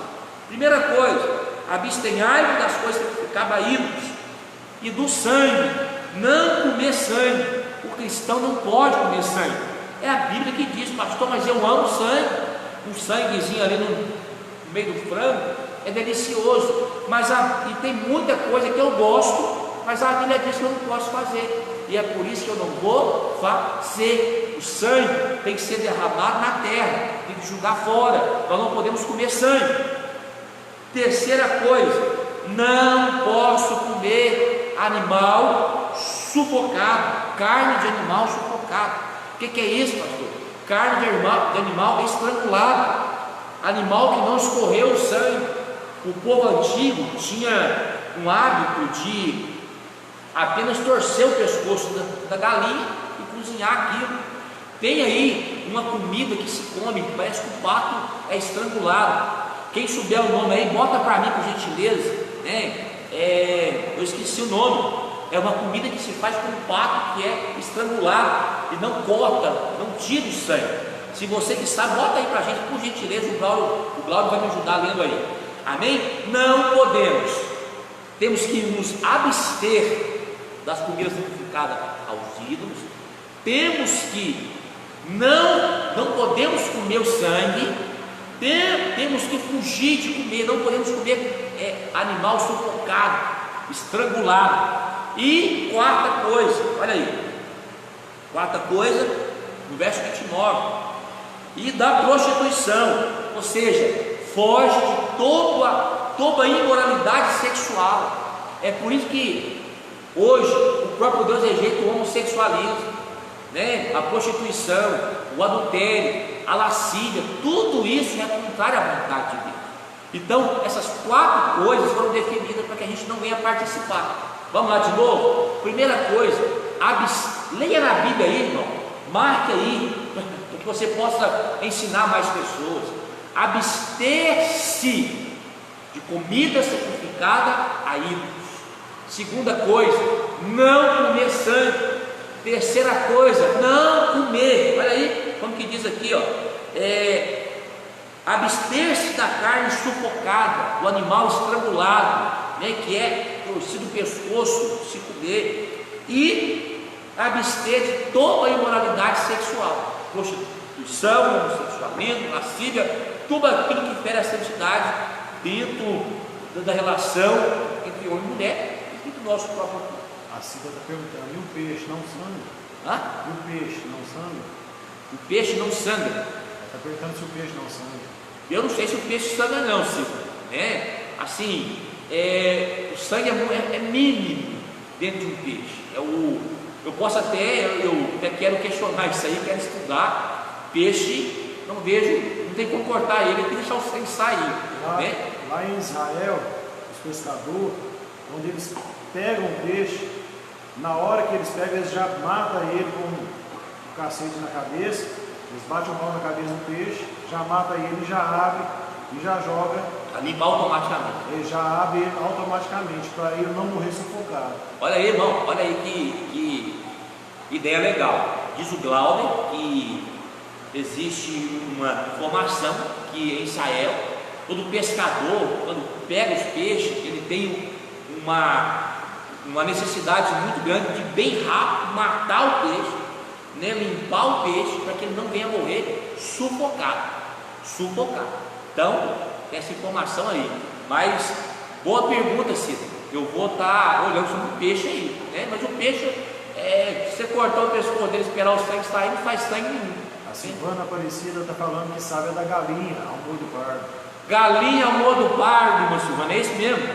Primeira coisa, abstenhai-vos das coisas sacrificadas a ídolos e do sangue, não comer sangue. O cristão não pode comer sangue. É a Bíblia que diz, pastor, mas eu amo sangue. Um sanguezinho ali no meio do frango é delicioso, mas e tem muita coisa que eu gosto, mas a Bíblia diz que eu não posso fazer, e é por isso que eu não vou fazer. O sangue tem que ser derramado na terra, tem que jogar fora, nós não podemos comer sangue. Terceira coisa, não posso comer animal sufocado, carne de animal sufocado. O que é isso, pastor? Carne de animal estrangulado, animal que não escorreu o sangue. O povo antigo tinha um hábito de apenas torcer o pescoço da galinha e cozinhar aquilo. Tem aí uma comida que se come, parece que o pato é estrangulado. Quem souber o nome aí, bota para mim por gentileza, né? Eu esqueci o nome. É uma comida que se faz com um pato que é estrangulado e não corta, não tira o sangue. Se você que sabe, bota aí para a gente por gentileza. O Glauber vai me ajudar lendo aí. Amém? Não podemos. Temos que nos abster das comidas sacrificadas aos ídolos. Temos que não podemos comer o sangue. Temos que fugir de comer. Não podemos comer animal sufocado, estrangulado. E quarta coisa, olha aí, quarta coisa, no verso 29, e da prostituição, ou seja, foge de toda imoralidade sexual. É por isso que hoje o próprio Deus rejeita o homossexualismo, né? A prostituição, o adultério, a lascívia, tudo isso é contrário à vontade de Deus. Então, essas quatro coisas foram definidas para que a gente não venha participar. Vamos lá de novo? Primeira coisa, leia na Bíblia aí, irmão, marque aí, para que você possa ensinar mais pessoas. Abster-se de comida sacrificada a ídolos. Segunda coisa, não comer sangue. Terceira coisa, não comer, olha aí, como que diz aqui, ó, abster-se da carne sufocada, do animal estrangulado, né, que é torcido o pescoço, se comer, e abster de toda a imoralidade sexual, prostituição, homossexualismo, lascívia, tudo aquilo que fere a santidade dentro da relação entre homem e mulher e do nosso próprio corpo. A Cida está perguntando, e o peixe não sangra? Hã? E o peixe não sangra? O peixe não sangra. Está perguntando se o peixe não sangra. Eu não sei se o peixe sangra não, Cida, né? Assim, o sangue é mínimo dentro de um peixe. Eu posso eu até quero questionar isso aí, quero estudar. Peixe, não vejo, não tem como cortar ele, tem que deixar o sangue sair. Lá em Israel, os pescadores, quando eles pegam o peixe, na hora que eles pegam, eles já matam ele com o cacete na cabeça, eles batem o pau na cabeça do peixe, já mata ele, já abre e já joga. Limpa automaticamente. Ele já abre automaticamente, para ele não morrer sufocado. Olha aí, irmão, olha aí que ideia legal. Diz o Glauber que existe uma informação que em Israel, todo pescador, quando pega os peixes, ele tem uma necessidade muito grande de bem rápido matar o peixe, né, limpar o peixe, para que ele não venha morrer sufocado. Então, essa informação aí. Mas, boa pergunta, Cida. Eu vou estar olhando sobre o peixe aí, né? Mas o peixe, se você cortar o pescoço dele, esperar o sangue sair, não faz sangue nenhum. A Silvana Aparecida está falando que sabe da galinha ao molho do pardo. Galinha ao molho do pardo, irmã Silvana, é isso mesmo?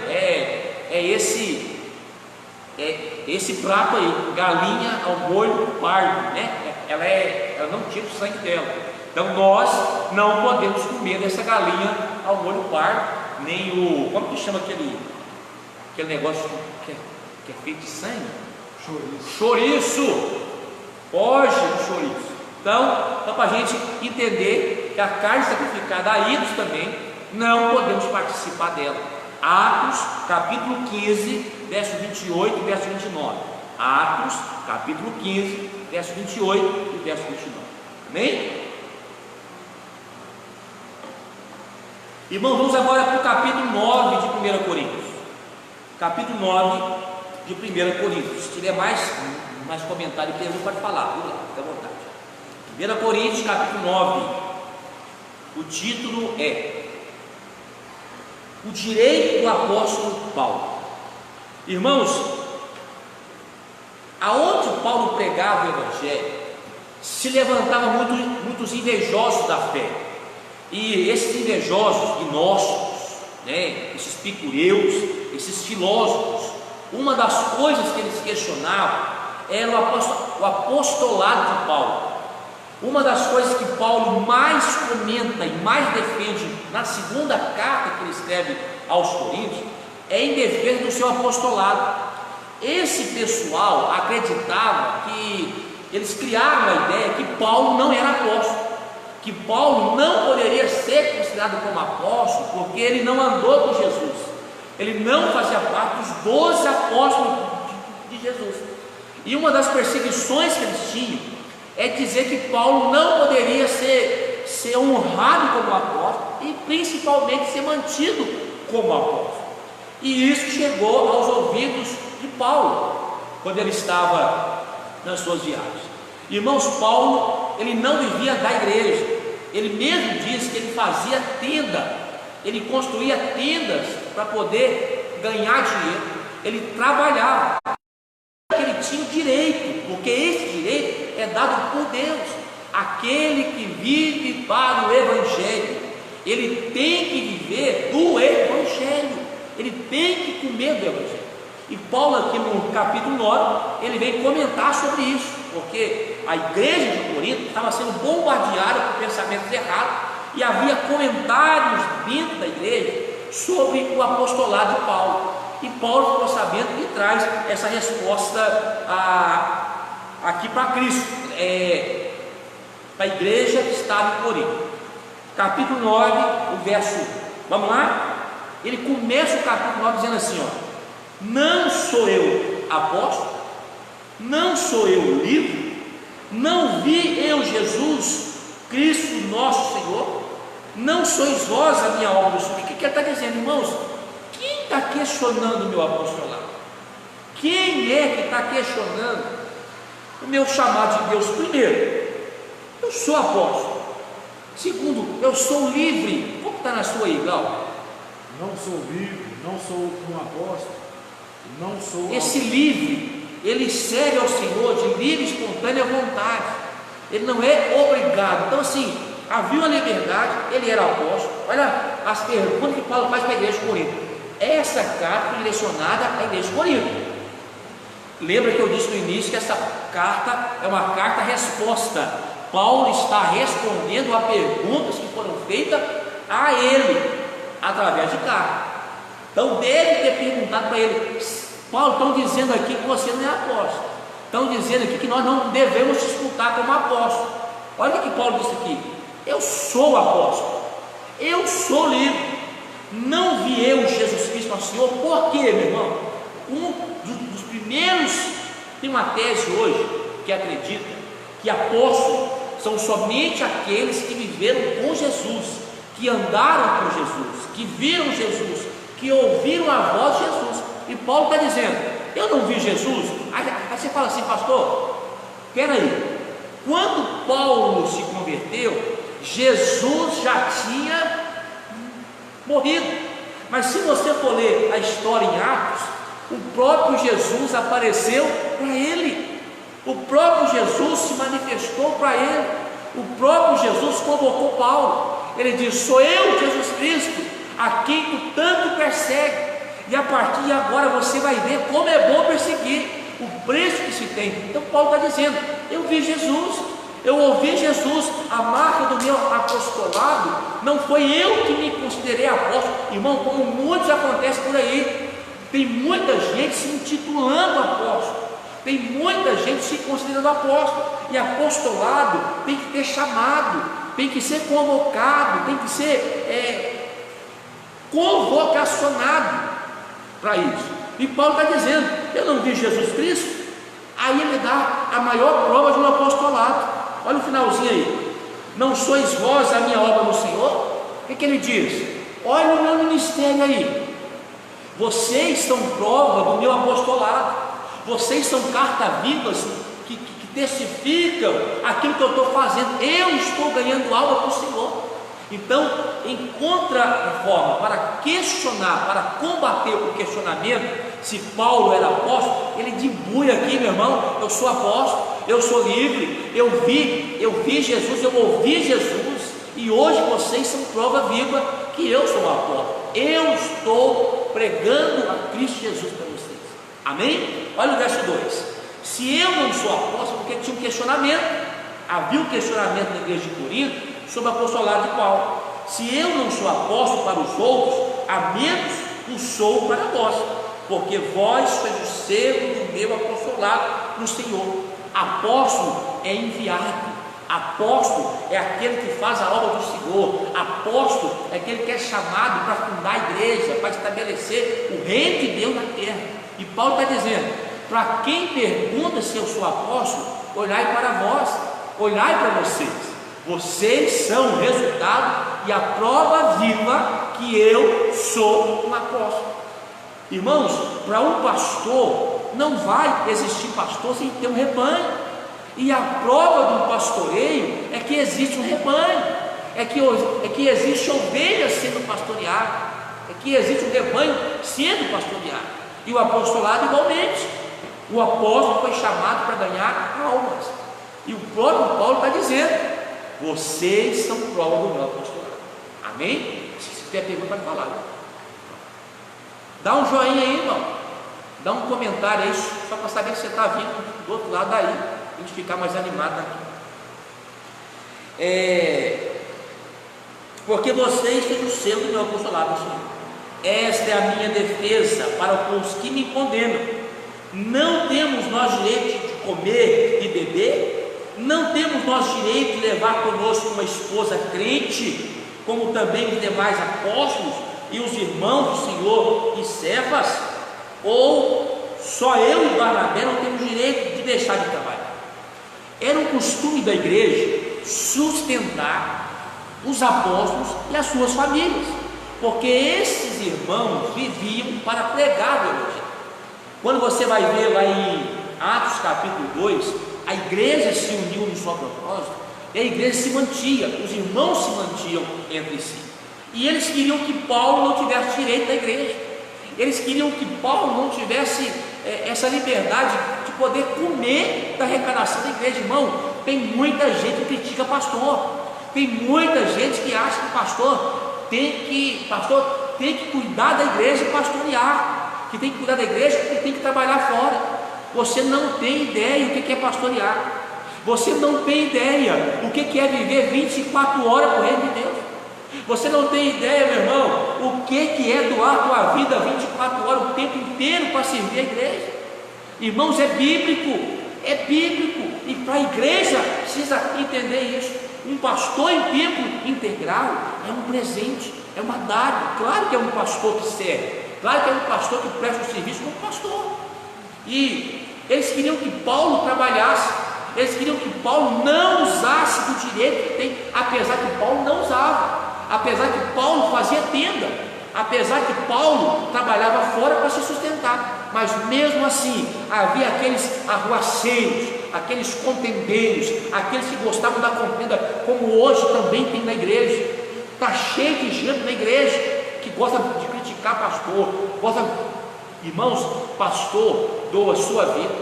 Esse prato aí, galinha ao molho pardo, né? Ela não tira o sangue dela. Então nós não podemos comer dessa galinha ao molho pardo, nem como que chama aquele negócio que é feito de sangue? Chouriço. Foge do chouriço. Então para a gente entender que a carne sacrificada a ídolos também, não podemos participar dela. Atos, capítulo 15, verso 28 e verso 29. Atos, capítulo 15, verso 28 e verso 29. Amém? Irmão, vamos agora para o capítulo 9 de 1 Coríntios. Capítulo 9 de 1 Coríntios. Se tiver mais comentário e pergunta, pode falar, viu lá, fica à vontade. 1 Coríntios, capítulo 9. O título é O Direito do Apóstolo Paulo. Irmãos, aonde Paulo pregava o Evangelho, se levantavam muitos invejosos da fé. E esses invejosos, gnósticos, esses epicureus, esses filósofos, uma das coisas que eles questionavam era o apostolado de Paulo. Uma das coisas que Paulo mais comenta e mais defende na segunda carta que ele escreve aos Coríntios é em defesa do seu apostolado. Esse pessoal acreditava que eles criaram a ideia que Paulo não era apóstolo, que Paulo não poderia ser considerado como apóstolo porque ele não andou com Jesus, ele não fazia parte dos 12 apóstolos de Jesus. E uma das perseguições que eles tinham é dizer que Paulo não poderia ser honrado como apóstolo e principalmente ser mantido como apóstolo. E isso chegou aos ouvidos de Paulo quando ele estava nas suas viagens. Irmãos, Paulo, ele não vivia da igreja. Ele mesmo diz que ele fazia tenda, ele construía tendas para poder ganhar dinheiro. Ele trabalhava, ele tinha o direito, porque esse direito é dado por Deus. Aquele que vive para o Evangelho, ele tem que viver do Evangelho, ele tem que comer do Evangelho. E Paulo aqui no capítulo 9, ele vem comentar sobre isso, porque a igreja de Corinto estava sendo bombardeada por pensamentos errados, e havia comentários dentro da igreja sobre o apostolado de Paulo. E Paulo ficou sabendo e traz essa resposta aqui para Cristo, para a igreja que estava em Corinto. Capítulo 9, o verso 1. Vamos lá? Ele começa o capítulo 9 dizendo assim: não sou eu apóstolo, não sou eu livre, não vi eu Jesus Cristo nosso Senhor, não sois vós a minha obra. O que ele está dizendo, irmãos? Quem está questionando o meu apostolado? Quem é que está questionando o meu chamado de Deus? Primeiro, eu sou apóstolo. Segundo, eu sou livre. Como está na sua aí, Gal? Não sou livre, não sou um apóstolo, não sou... Esse livre, ele serve ao Senhor de livre e espontânea vontade, ele não é obrigado. Então assim, havia uma liberdade, ele era apóstolo. Olha as perguntas que Paulo faz para a igreja de Corinto. Essa carta é direcionada à igreja de Corinto. Lembra que eu disse no início que essa carta é uma carta-resposta. Paulo está respondendo a perguntas que foram feitas a ele através de carta. Então deve ter perguntado para ele: Paulo, estão dizendo aqui que você não é apóstolo, estão dizendo aqui que nós não devemos te escutar como apóstolo. Olha o que Paulo disse aqui: eu sou apóstolo, eu sou livre, não vi eu Jesus Cristo nosso Senhor. Por quê, meu irmão? Um dos primeiros tem uma tese hoje que acredita que apóstolos são somente aqueles que viveram com Jesus, que andaram com Jesus, que viram Jesus, que ouviram a voz de Jesus. E Paulo está dizendo: eu não vi Jesus. Aí você fala assim: pastor, espera aí, quando Paulo se converteu, Jesus já tinha morrido. Mas se você for ler a história em Atos, o próprio Jesus apareceu para ele, o próprio Jesus se manifestou para ele, o próprio Jesus convocou Paulo. Ele diz: sou eu, Jesus Cristo, a quem tu tanto persegue, e a partir de agora você vai ver como é bom perseguir, o preço que se tem. Então Paulo está dizendo: eu vi Jesus, eu ouvi Jesus. A marca do meu apostolado não foi eu que me considerei apóstolo, irmão, como muitos acontece por aí. Tem muita gente se intitulando apóstolo, tem muita gente se considerando apóstolo, e apostolado tem que ter chamado, tem que ser convocado, tem que ser convocacionado para isso. E Paulo está dizendo: eu não vi Jesus Cristo, Aí ele dá a maior prova de um apostolado. Olha o finalzinho aí. Não sois vós a minha obra no Senhor? O que ele diz? Olha o meu ministério aí. Vocês são prova do meu apostolado. Vocês são carta-vivas que testificam aquilo que eu estou fazendo. Eu estou ganhando alma para o Senhor. Então, em contra-reforma, para questionar, para combater o questionamento, se Paulo era apóstolo, ele debulha aqui, meu irmão, eu sou apóstolo, eu sou livre, eu vi Jesus, eu ouvi Jesus, e hoje vocês são prova viva que eu sou um apóstolo. Eu estou pregando a Cristo Jesus para vocês. Amém? Olha o verso 2. Se eu não sou apóstolo, porque tinha um questionamento. Havia um questionamento na igreja de Corinto sobre o apostolado de Paulo. Se eu não sou apóstolo para os outros, a menos o sou para vós, porque vós sois o selo do meu apostolado no Senhor. Apóstolo é enviado. Apóstolo é aquele que faz a obra do Senhor. Apóstolo é aquele que é chamado para fundar a igreja, para estabelecer o reino de Deus na terra. E Paulo está dizendo: para quem pergunta se eu sou apóstolo, olhai para vós, olhai para vocês. Vocês são o resultado e a prova viva que eu sou um apóstolo. Irmãos, para um pastor, não vai existir pastor sem ter um rebanho. E a prova do pastoreio é que existe um rebanho, é que existe ovelhas sendo pastoreadas, é que existe um rebanho sendo pastoreado. E o apostolado igualmente. O apóstolo foi chamado para ganhar almas. E o próprio Paulo está dizendo: vocês são prova do meu apostolado. Amém? Se tiver pergunta, pode falar. Dá um joinha aí, irmão. Dá um comentário aí, só para saber que você está vindo do outro lado daí. A gente ficar mais animado aqui. Porque vocês têm o selo do meu apostolado, Senhor. Esta é a minha defesa para os que me condenam. Não temos nós direito de comer e beber? Não temos nós direito de levar conosco uma esposa crente, como também os demais apóstolos e os irmãos do Senhor e Cefas? Ou só eu e Barnabé não temos direito de deixar de trabalhar? Era um costume da igreja sustentar os apóstolos e as suas famílias, porque esses irmãos viviam para pregar o evangelho. Quando você vai ver lá em Atos capítulo 2, a igreja se uniu no seu propósito, e a igreja se mantinha, os irmãos se mantinham entre si, e eles queriam que Paulo não tivesse direito da igreja, eles queriam que Paulo não tivesse essa liberdade de poder comer da arrecadação da igreja. Irmão, tem muita gente que critica pastor, tem muita gente que acha que pastor tem que cuidar da igreja e pastorear, que tem que cuidar da igreja e tem que trabalhar fora. Você não tem ideia o que é pastorear, você não tem ideia o que é viver 24 horas para o reino de Deus, você não tem ideia, meu irmão, o que é doar tua vida 24 horas, o tempo inteiro para servir a igreja. Irmãos, é bíblico, e para a igreja precisa entender isso. Um pastor em tempo integral é um presente, é uma dádiva. Claro que é um pastor que serve, claro que é um pastor que presta o serviço como pastor. E eles queriam que Paulo trabalhasse, eles queriam que Paulo não usasse do direito que tem, apesar que Paulo não usava, apesar que Paulo fazia tenda, apesar que Paulo trabalhava fora para se sustentar, mas mesmo assim havia aqueles arruaceiros, aqueles contendeiros, aqueles que gostavam da contenda, como hoje também tem na igreja. Está cheio de gente na igreja que gosta de criticar pastor, irmãos, pastor doa a sua vida,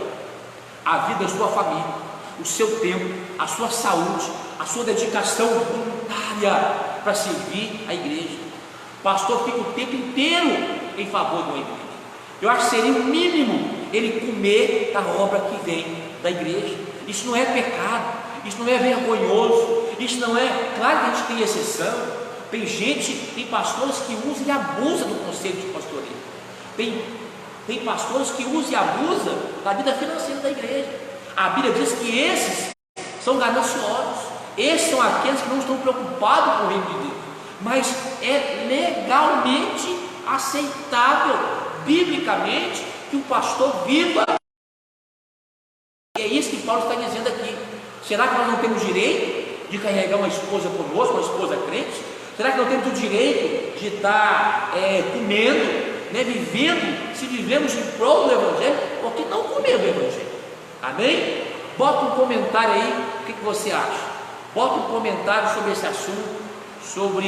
a vida da sua família, o seu tempo, a sua saúde, a sua dedicação voluntária para servir a igreja. O pastor fica o tempo inteiro em favor de uma igreja. Eu acho que seria o mínimo ele comer da obra que vem da igreja. Isso não é pecado, isso não é vergonhoso, isso não é. Claro que a gente tem exceção, tem pastores que usam e abusam do conselho de pastoreio, tem pastores que usam e abusam da vida financeira da igreja. A Bíblia diz que esses são gananciosos, esses são aqueles que não estão preocupados com o reino de Deus, mas é legalmente aceitável, biblicamente, que o pastor viva Será que nós não temos direito de carregar uma esposa conosco, uma esposa crente? Será que não temos o direito de estar comendo, né, vivendo, se vivemos em prol do Evangelho, ou que não comer o Evangelho? Amém? Bota um comentário aí, o que você acha? Bota um comentário sobre esse assunto, sobre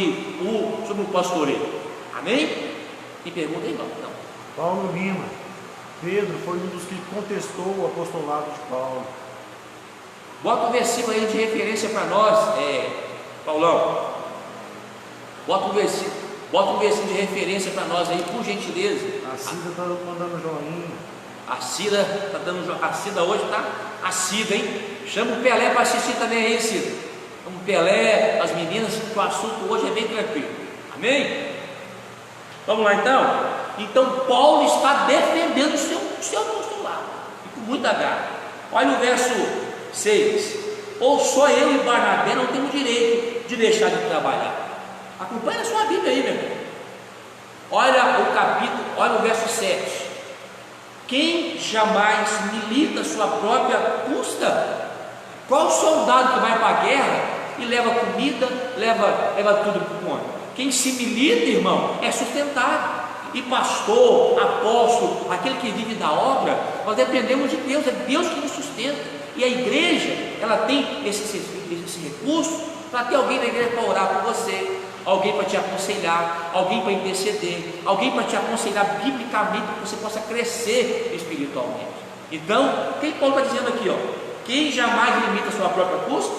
o pastoreio. Amém? Me pergunta aí, não. Paulo Lima. Pedro foi um dos que contestou o apostolado de Paulo. Bota um versículo aí de referência para nós, Paulão. Bota um versículo de referência para nós aí, por gentileza. A Cida está mandando joinha. A Cida está dando joinha. A Cida hoje está assídua, hein? Chama o Pelé para assistir também aí, Cida. Chama o Pelé, as meninas, que o assunto hoje é bem tranquilo. Amém? Vamos lá então? Então Paulo está defendendo o seu apostolado, e com muita garra. Olha o verso 6. Ou só eu e Barnabé não temos direito de deixar de trabalhar. Acompanha a sua Bíblia aí, meu irmão. Olha o capítulo, olha o verso 7. Quem jamais milita sua própria custa? Qual soldado que vai para a guerra e leva comida, leva tudo por conta? Quem se milita, irmão, é sustentado. E pastor, apóstolo, aquele que vive da obra, nós dependemos de Deus, é Deus que nos sustenta. E a igreja, ela tem esse recurso para ter alguém na igreja para orar por você, alguém para te aconselhar, alguém para interceder, alguém para te aconselhar biblicamente, para que você possa crescer espiritualmente. Então, quem Paulo está dizendo aqui, quem jamais limita a sua própria custa?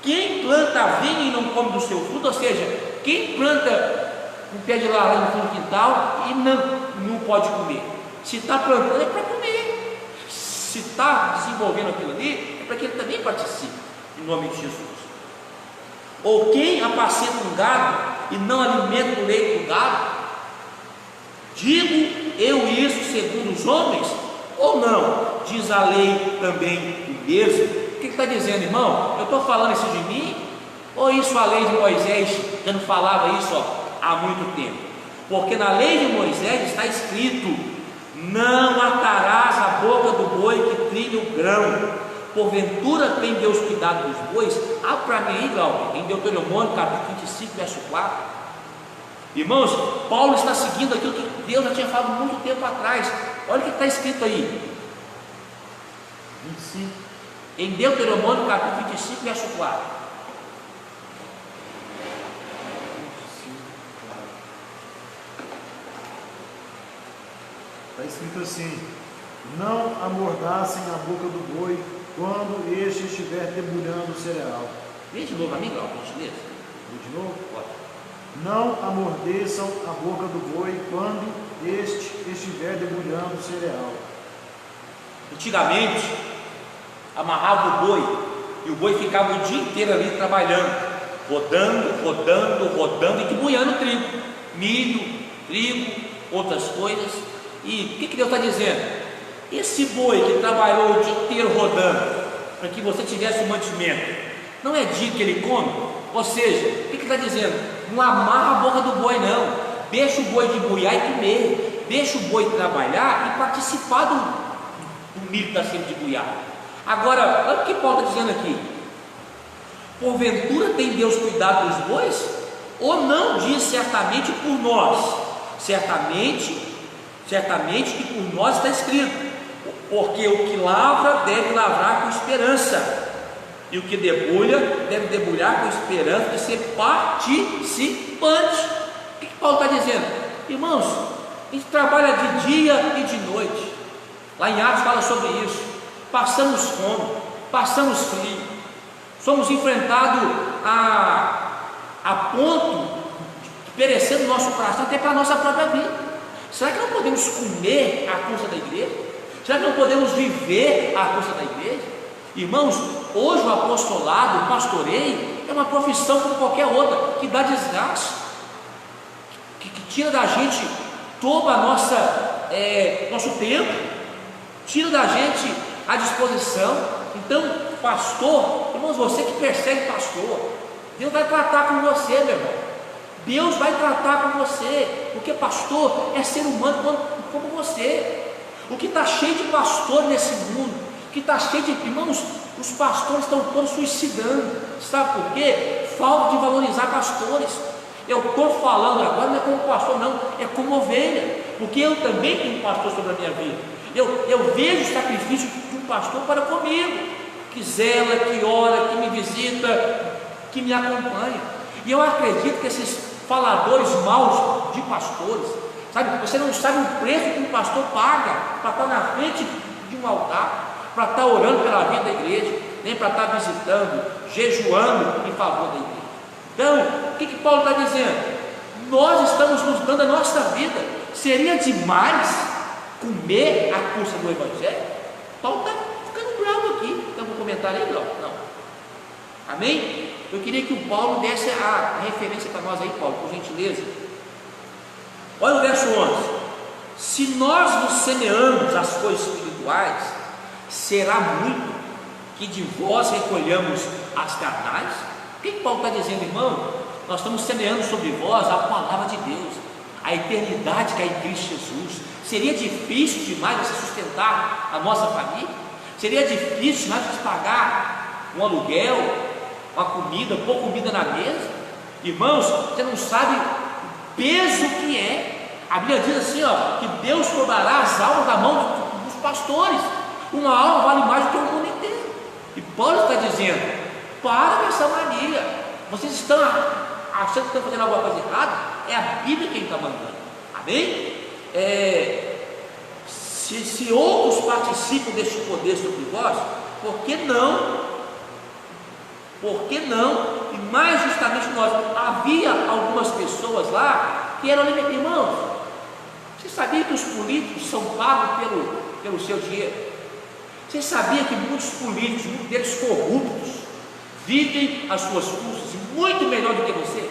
Quem planta vinho e não come do seu fruto, ou seja, quem planta um pé de laranja no fundo do quintal e não pode comer, se está plantando é para comer, se está desenvolvendo aquilo ali é para que ele também participe, em nome de Jesus. Ou quem apacenta um gado e não alimenta o leite do gado? Digo eu isso segundo os homens ou não? Diz a lei também o mesmo. O que está dizendo, irmão? Eu estou falando isso de mim? Ou isso a lei de Moisés já não falava isso há muito tempo? Porque na lei de Moisés está escrito: não atarás a boca do boi que trilha o grão. Porventura tem Deus cuidado dos bois? Para mim aí, Glauber, em Deuteronômio capítulo 25, verso 4. Irmãos, Paulo está seguindo aquilo que Deus já tinha falado muito tempo atrás. Olha o que está escrito aí, 25. em Deuteronômio capítulo 25, verso 4. Está escrito assim: não amordaçem a boca do boi quando este estiver debulhando o cereal. Vem de novo a mim, Glauber, por gentileza. Vou de novo? Pode. Não amordeçam a boca do boi quando este estiver debulhando o cereal. Antigamente, amarrava o boi e o boi ficava o dia inteiro ali trabalhando, rodando e debulhando trigo, milho, trigo, outras coisas. E o que Deus está dizendo? Esse boi que trabalhou o dia inteiro rodando para que você tivesse um mantimento, não é dia que ele come? Ou seja, o que está dizendo? Não amarra a boca do boi, não. Deixa o boi debulhar e comer. Deixa o boi trabalhar e participar do milho que está sendo debulhado. Agora, olha o que Paulo está dizendo aqui: porventura tem Deus cuidado dos bois? Ou não diz certamente por nós? Certamente que por nós está escrito: porque o que lavra deve lavrar com esperança, e o que debulha deve debulhar com esperança de ser participante. O que Paulo está dizendo? Irmãos, a gente trabalha de dia e de noite. Lá em Atos fala sobre isso. Passamos fome, passamos frio, somos enfrentados a ponto de perecer no nosso coração, até para a nossa própria vida. Será que não podemos comer à custa da igreja? Será que não podemos viver à custa da igreja? Irmãos, hoje o apostolado, o pastoreio, é uma profissão como qualquer outra, que dá desgaste, que tira da gente todo nosso tempo, tira da gente a disposição. Então, pastor, irmãos, você que persegue pastor, Deus vai tratar com você, meu irmão. Deus vai tratar com você, porque pastor é ser humano como você. O que está cheio de pastor nesse mundo, que está cheio de irmãos, os pastores estão todos suicidando. Sabe por quê? Falta de valorizar pastores. Eu estou falando agora não é como pastor, não, é como ovelha, porque eu também tenho um pastor sobre a minha vida. Eu vejo o sacrifício de um pastor para comigo, que zela, que ora, que me visita, que me acompanha. E eu acredito que esses faladores maus de pastores, sabe, você não sabe o preço que um pastor paga para estar na frente de um altar, para estar orando pela vida da igreja, nem para estar visitando, jejuando em favor da igreja. Então, o que Paulo está dizendo? Nós estamos nos dando a nossa vida. Seria demais comer a custa do Evangelho? Paulo está ficando bravo aqui. Tem algum comentário aí, não? Amém? Eu queria que o Paulo desse a referência para nós aí, Paulo, por gentileza. Olha o verso 11. Se nós nos semeamos as coisas espirituais, será muito que de vós recolhamos as carnais? O que Paulo está dizendo, irmão? Nós estamos semeando sobre vós a palavra de Deus, a eternidade que é em Cristo Jesus. Seria difícil demais você sustentar a nossa família? Seria difícil demais você pagar um aluguel, uma comida, pôr comida na mesa? Irmãos, você não sabe o peso que é. A Bíblia diz assim, ó, que Deus roubará as almas da mão dos pastores. Uma alma vale mais do que o mundo inteiro. E Paulo está dizendo: para com essa mania. Vocês estão achando que estão fazendo alguma coisa errada? É a Bíblia quem está mandando. Amém? Se outros participam deste poder sobre vós, por que não? Por que não? E mais justamente nós. Havia algumas pessoas lá que eram irmãos. Você sabia que os políticos são pagos pelo seu dinheiro? Você sabia que muitos políticos, muitos deles corruptos, vivem as suas custas muito melhor do que você?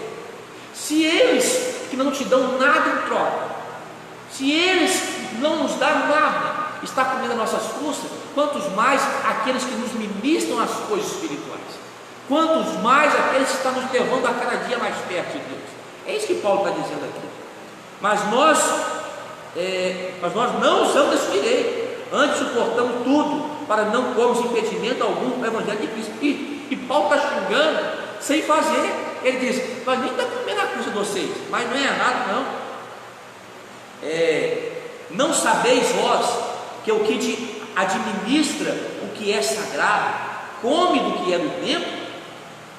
Se eles que não te dão nada em troca, se eles não nos dão nada, está comendo as nossas custas, quantos mais aqueles que nos ministram as coisas espirituais, quantos mais aqueles que estão nos levando a cada dia mais perto de Deus. É isso que Paulo está dizendo aqui. Mas nós não usamos esse direito, antes suportamos tudo para não pormos impedimento algum no Evangelho de Cristo. E Paulo está xingando sem fazer. Ele diz: nós nem estamos comendo a custa de vocês, mas não é errado não. Não sabeis vós que o que te administra o que é sagrado come do que é do templo?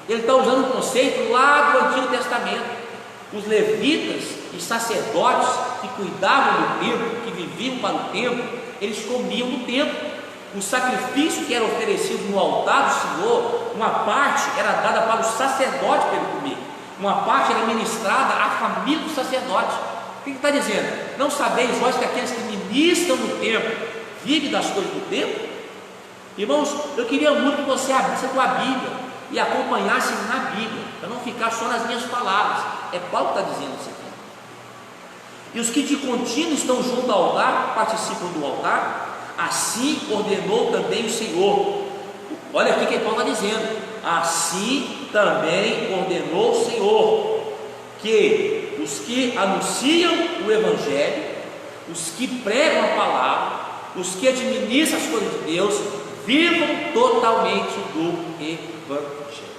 Ele está usando um conceito lá do Antigo Testamento. Os levitas e sacerdotes que cuidavam do templo, que viviam para o templo, eles comiam do templo. O sacrifício que era oferecido no altar do Senhor, uma parte era dada para o sacerdote para ele comer, uma parte era ministrada à família do sacerdote. O que está dizendo? Não sabeis vós que aqueles que ministram no templo vivem das coisas do templo? Irmãos, eu queria muito que você abrisse a tua Bíblia e acompanhasse na Bíblia, para não ficar só nas minhas palavras. É Paulo que está dizendo isso aqui. E os que de contínuo estão junto ao altar, participam do altar, assim ordenou também o Senhor. Olha aqui que Paulo está dizendo: assim também ordenou o Senhor, que os que anunciam o Evangelho, os que pregam a palavra, os que administram as coisas de Deus, vivam totalmente do Evangelho.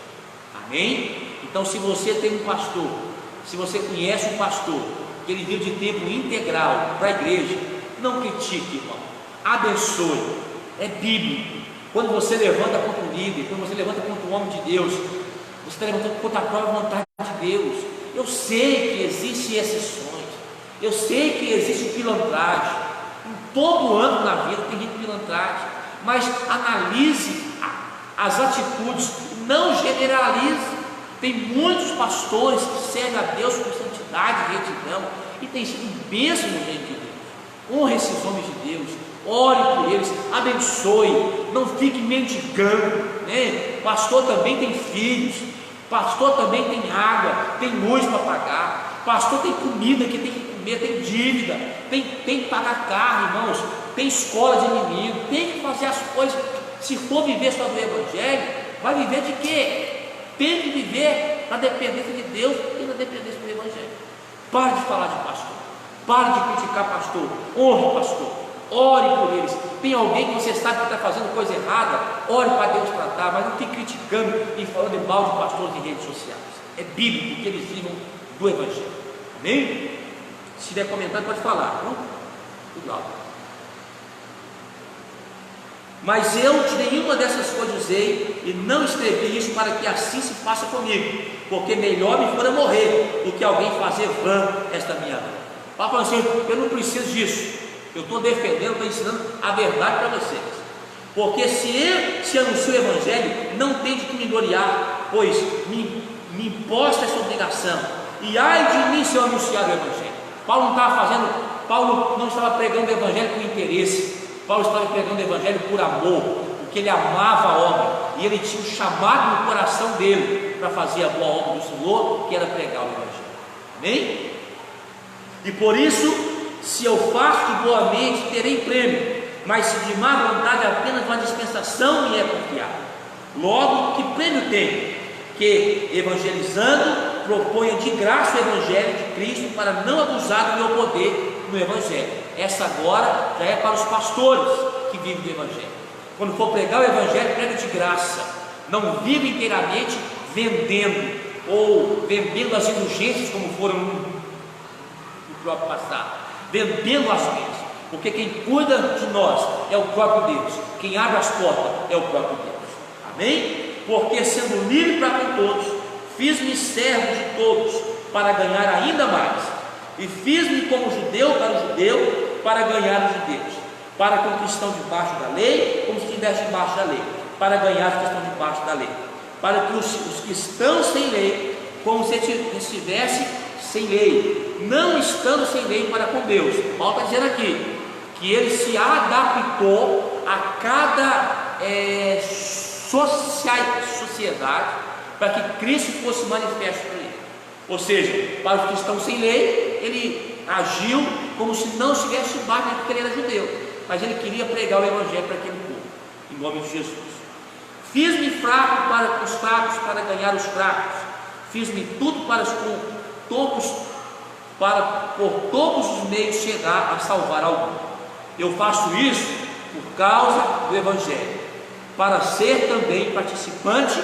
Amém? Então, se você tem um pastor, se você conhece um pastor, que ele vive de tempo integral para a igreja, não critique, irmão, abençoe. É bíblico. Quando você levanta contra um líder, quando você levanta contra um homem de Deus, você está levantando contra a própria vontade de Deus. Eu sei que existem exceções, eu sei que existe pilantragem, em todo âmbito na vida tem gente pilantragem, mas analise as atitudes, não generalize. Tem muitos pastores que servem a Deus com santidade e retidão, e tem sido bênção no reino de Deus. Honre esses homens de Deus, ore por eles, abençoe, não fique mendigando, né? Pastor também tem filhos, pastor também tem água, tem luz para pagar, pastor tem comida que tem que comer, tem dívida, tem que pagar carro, irmãos, tem escola de menino, tem que fazer as coisas. Se for viver só do Evangelho, vai viver de quê? Tem que viver na dependência de Deus e na dependência do Evangelho. Pare de falar de pastor, pare de criticar pastor, honre pastor, ore por eles. Tem alguém que você sabe que está fazendo coisa errada, ore para Deus tratar, mas não fique criticando e falando mal de pastores em redes sociais. É bíblico que eles vivam do Evangelho. Amém? Se tiver comentário, pode falar. Não? Tudo alto. Mas eu de nenhuma dessas coisas usei, e não escrevi isso para que assim se faça comigo, porque melhor me fora morrer do que alguém fazer vã esta minha vida. Paulo falou assim: eu não preciso disso, eu estou defendendo, estou ensinando a verdade para vocês, porque se anuncio o Evangelho, não tem de que me gloriar, pois me imposta essa obrigação, e ai de mim se eu anunciar o Evangelho. Paulo não estava pregando o Evangelho com interesse, Paulo estava pregando o Evangelho por amor, porque ele amava a obra, e ele tinha um chamado no coração dele para fazer a boa obra do Senhor, que era pregar o Evangelho. Amém? E por isso, se eu faço de boa mente, terei prêmio, mas se de má vontade apenas uma dispensação me é confiada. Logo, que prêmio tem? Que, evangelizando, proponha de graça o Evangelho de Cristo, para não abusar do meu poder no Evangelho. Essa agora já é para os pastores que vivem do Evangelho. Quando for pregar o Evangelho, prega de graça. Não vive inteiramente vendendo, ou vendendo as indulgências, como foram no próprio passado, vendendo as bênçãos, porque quem cuida de nós é o próprio Deus, quem abre as portas é o próprio Deus. Amém? Porque sendo livre para com todos, fiz-me servo de todos para ganhar ainda mais, e fiz-me como judeu para o judeu para ganhar os judeus, para com os que estão debaixo da lei, como se estivesse debaixo da lei, para ganhar os que estão debaixo da lei, para que os que estão sem lei, como se estivesse sem lei, não estando sem lei para com Deus. Paulo está dizendo aqui que ele se adaptou a cada sociedade para que Cristo fosse manifesto para ele. Ou seja, para os que estão sem lei, ele agiu como se não estivesse debaixo, porque ele era judeu, mas ele queria pregar o Evangelho para aquele povo, em nome de Jesus. Fiz-me fraco para os fracos, para ganhar os fracos. Fiz-me tudo para por todos os meios chegar a salvar algum. Eu faço isso por causa do Evangelho, para ser também participante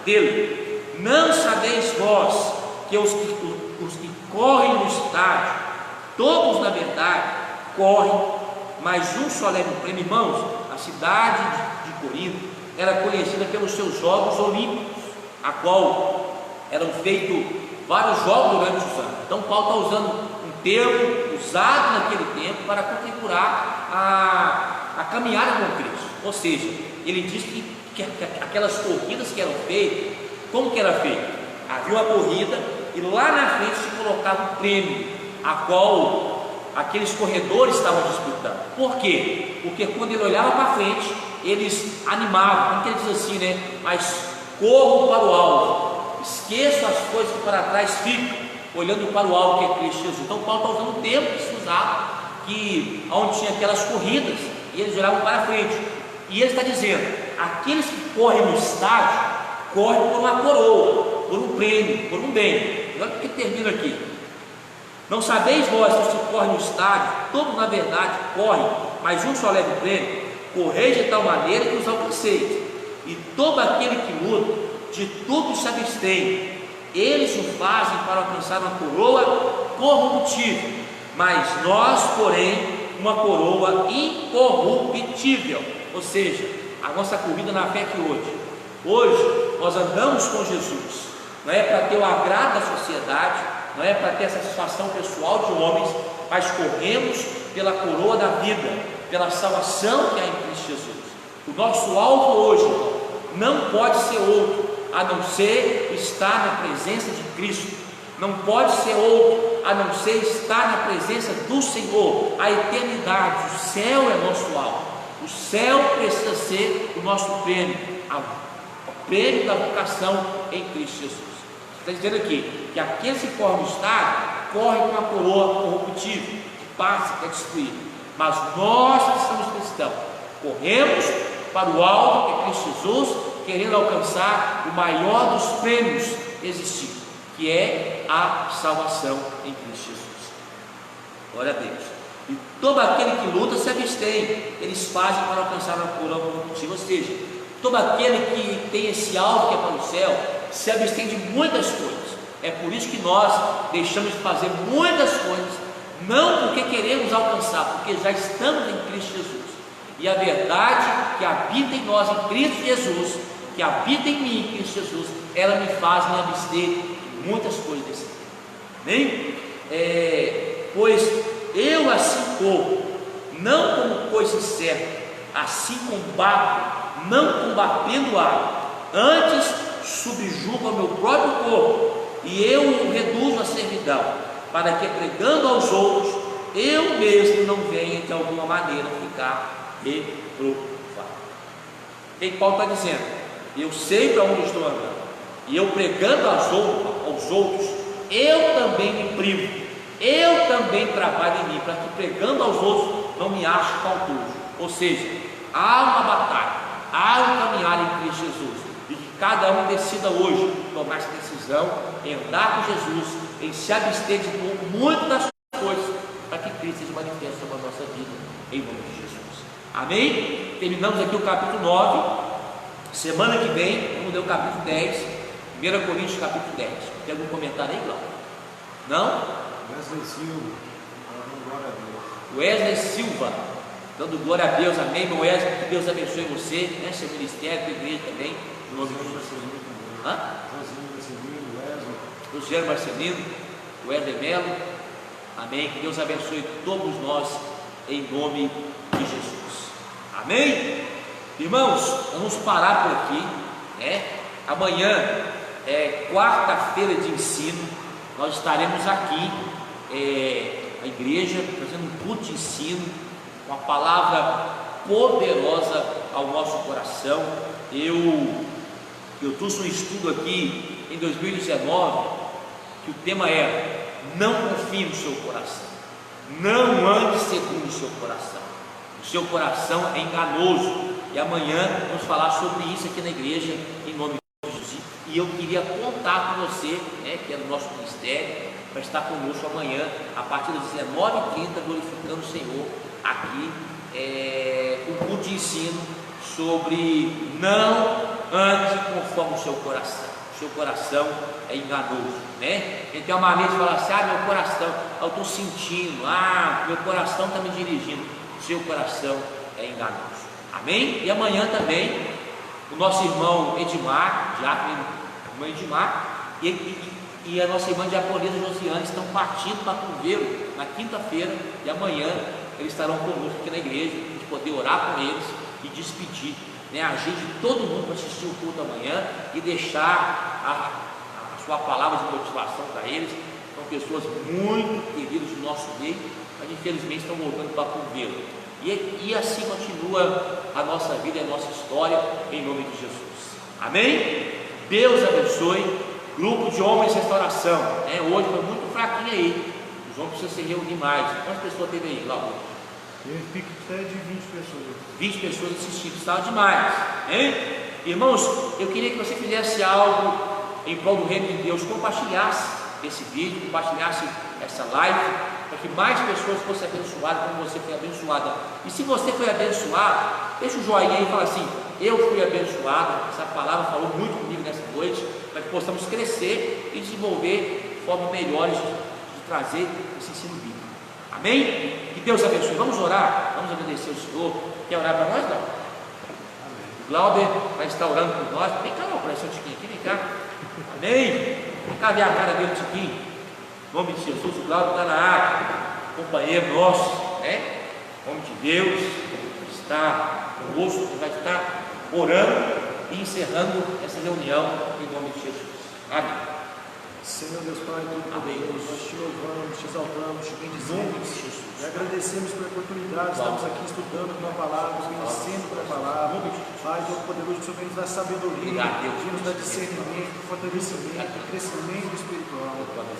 dele. Não sabeis vós que os que correm no estádio, todos na verdade correm, mas um só leva o prêmio. Irmãos, a cidade de Corinto era conhecida pelos seus Jogos Olímpicos, a qual eram feitos vários jogos durante os anos. Então Paulo está usando um termo usado naquele tempo para configurar a caminhada com Cristo. Ou seja, ele diz que aquelas corridas que eram feitas, como que era feito? Havia uma corrida e lá na frente se colocava um prêmio, a qual aqueles corredores estavam disputando. Por quê? Porque quando ele olhava para frente, eles animavam, como que ele diz assim, né? Mas corram para o alvo, esqueçam as coisas que para trás ficam, olhando para o alvo que é Cristo Jesus. Então Paulo está usando o termo que se usava, onde tinha aquelas corridas, e eles olhavam para frente, e ele está dizendo: aqueles que correm no estádio, correm por uma coroa, por um prêmio, por um bem. Olha o que termina aqui: não sabeis vós que os que correm no estádio, todos na verdade correm, mas um só leva o prêmio. Correis de tal maneira que os alcanceis. E todo aquele que luta, de tudo se abstém. Eles o fazem para alcançar uma coroa corruptível, mas nós, porém, uma coroa incorruptível. Ou seja, a nossa corrida na fé que hoje nós andamos com Jesus, não é para ter o agrado da sociedade, não é para ter a satisfação pessoal de homens, mas corremos pela coroa da vida, pela salvação que há em Cristo Jesus. O nosso alvo hoje não pode ser outro a não ser estar na presença de Cristo. Não pode ser outro a não ser estar na presença do Senhor. A eternidade, o céu é nosso alvo. O céu precisa ser o nosso prêmio, o prêmio da vocação em Cristo Jesus. Está dizendo aqui que aqueles que correm no estádio correm com uma coroa corruptível, que passa, que é destruída. Mas nós que somos cristãos, corremos para o alvo que é Cristo Jesus, querendo alcançar o maior dos prêmios existindo, que é a salvação em Cristo Jesus. Glória a Deus. E todo aquele que luta se abstém, eles fazem para alcançar a cura objetiva. Ou seja, todo aquele que tem esse alvo que é para o céu, se abstém de muitas coisas. É por isso que nós deixamos de fazer muitas coisas, não porque queremos alcançar, porque já estamos em Cristo Jesus. E a verdade que habita em nós, em Cristo Jesus, que habita em mim, em Cristo Jesus, ela me faz me abster de muitas coisas desse mundo. Amém? Pois eu assim corro, não como coisa certa, assim combato, não combatendo a, antes subjugo ao meu próprio corpo, e eu o reduzo à servidão, para que pregando aos outros, eu mesmo não venha de alguma maneira ficar reprovado. O que Paulo está dizendo? Eu sei para onde estou andando, e eu pregando aos outros, eu também me privo, eu também trabalho em mim, para que pregando aos outros não me ache faltoso. Ou seja, há uma batalha, há um caminhar em Cristo Jesus, e que cada um decida hoje tomar essa decisão em andar com Jesus, em se abster de muitas das coisas, para que Cristo seja manifesto sobre a nossa vida, em nome de Jesus. Amém? Terminamos aqui o capítulo 9. Semana que vem vamos ler o capítulo 10, 1 Coríntios capítulo 10. Tem algum comentário aí, Glauco? Não? Wesley Silva, dando glória a Deus. Wesley Silva, dando glória a Deus, amém, meu Wesley, que Deus abençoe você, né, seu ministério, tua igreja também, em nome de Jesus. Josinho Marcelino, Wesley. Luciano Marcelino, Wesley Melo, amém, que Deus abençoe todos nós, em nome de Jesus, amém? Irmãos, vamos parar por aqui, né? Amanhã é quarta-feira de ensino, nós estaremos aqui, a igreja, fazendo um culto de ensino, uma palavra poderosa ao nosso coração. Eu trouxe um estudo aqui em 2019, que o tema era: não confie no seu coração, não ande segundo o seu coração, o seu coração é enganoso. E amanhã vamos falar sobre isso aqui na igreja, em nome de Jesus. E eu queria contar com você, né, que é do nosso ministério, para estar conosco amanhã, a partir das 19h30, glorificando o Senhor, aqui, um culto de ensino sobre não ande conforme o seu coração. O seu coração é enganoso, né? Ele tem uma maneira de falar assim: meu coração, eu estou sentindo, meu coração está me dirigindo. O seu coração é enganoso. Amém? E amanhã também o nosso irmão Edmar, irmão Edmar, e a nossa irmã diaconisa Josiane estão partindo para Cruzeiro na quinta-feira, e amanhã eles estarão conosco aqui na igreja, para a gente poder orar com eles e despedir, né, a gente, todo mundo, para assistir o culto amanhã e deixar a sua palavra de motivação para eles. São pessoas muito queridas do nosso meio, mas infelizmente estão voltando para Cruzeiro. E assim continua a nossa vida e a nossa história, em nome de Jesus. Amém? Deus abençoe. Grupo de homens de restauração, hoje foi muito fraquinho aí. Os homens precisam se reunir mais. Quantas pessoas teve aí, Glauco? Teve pico até de 20 pessoas. 20 pessoas assistindo, estava demais, hein? Irmãos, eu queria que você fizesse algo em prol do reino de Deus, compartilhasse esse vídeo, compartilhasse essa live, para que mais pessoas fossem abençoadas como você foi abençoada. E se você foi abençoado, deixa o joinha aí e fala assim: eu fui abençoado. Essa palavra falou muito comigo nessa noite, para que possamos crescer e desenvolver formas melhores de trazer esse ensino bíblico. Amém? Que Deus abençoe. Vamos orar, vamos agradecer ao Senhor. Quer orar para nós, Glauber? O Glauber vai estar orando por nós. Vem cá, não, para esse Tiquinho aqui, vem cá. Amém? Vem cá ver a cara dele, Tiquinho. Em nome de Jesus, o Glauber está na área, companheiro nosso, né? Em nome de Deus, está conosco, vai estar orando e encerrando essa reunião em nome de Jesus. Amém. Senhor Deus Pai, Todo-Poderoso, nós te louvamos, te exaltamos, te bendizemos e agradecemos pela oportunidade de estarmos aqui estudando a tua palavra, conhecendo a tua palavra. Pai Todo-Poderoso, que o Senhor vem nos dar sabedoria, que nos dá discernimento, fortalecimento, crescimento espiritual.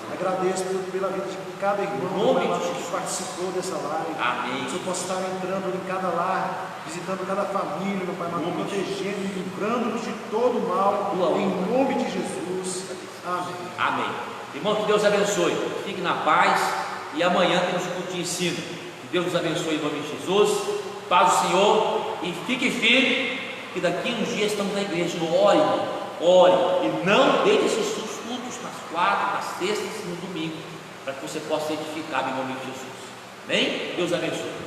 Agradeço pela vida de cada irmão que participou dessa live. Amém. Que o Senhor possa estar entrando em cada lar, visitando cada família, meu Pai, protegendo e livrando-nos de todo mal, em nome de Jesus. Amém. Amém. Irmão, que Deus abençoe. Fique na paz. E amanhã temos um culto de ensino. Deus nos abençoe em nome de Jesus. Paz do Senhor e fique firme, que daqui uns dias estamos na igreja. Ore, ore e não deixe esses seus cultos nas quartas, nas sextas e no domingo, para que você possa edificar em nome de Jesus. Amém? Deus abençoe.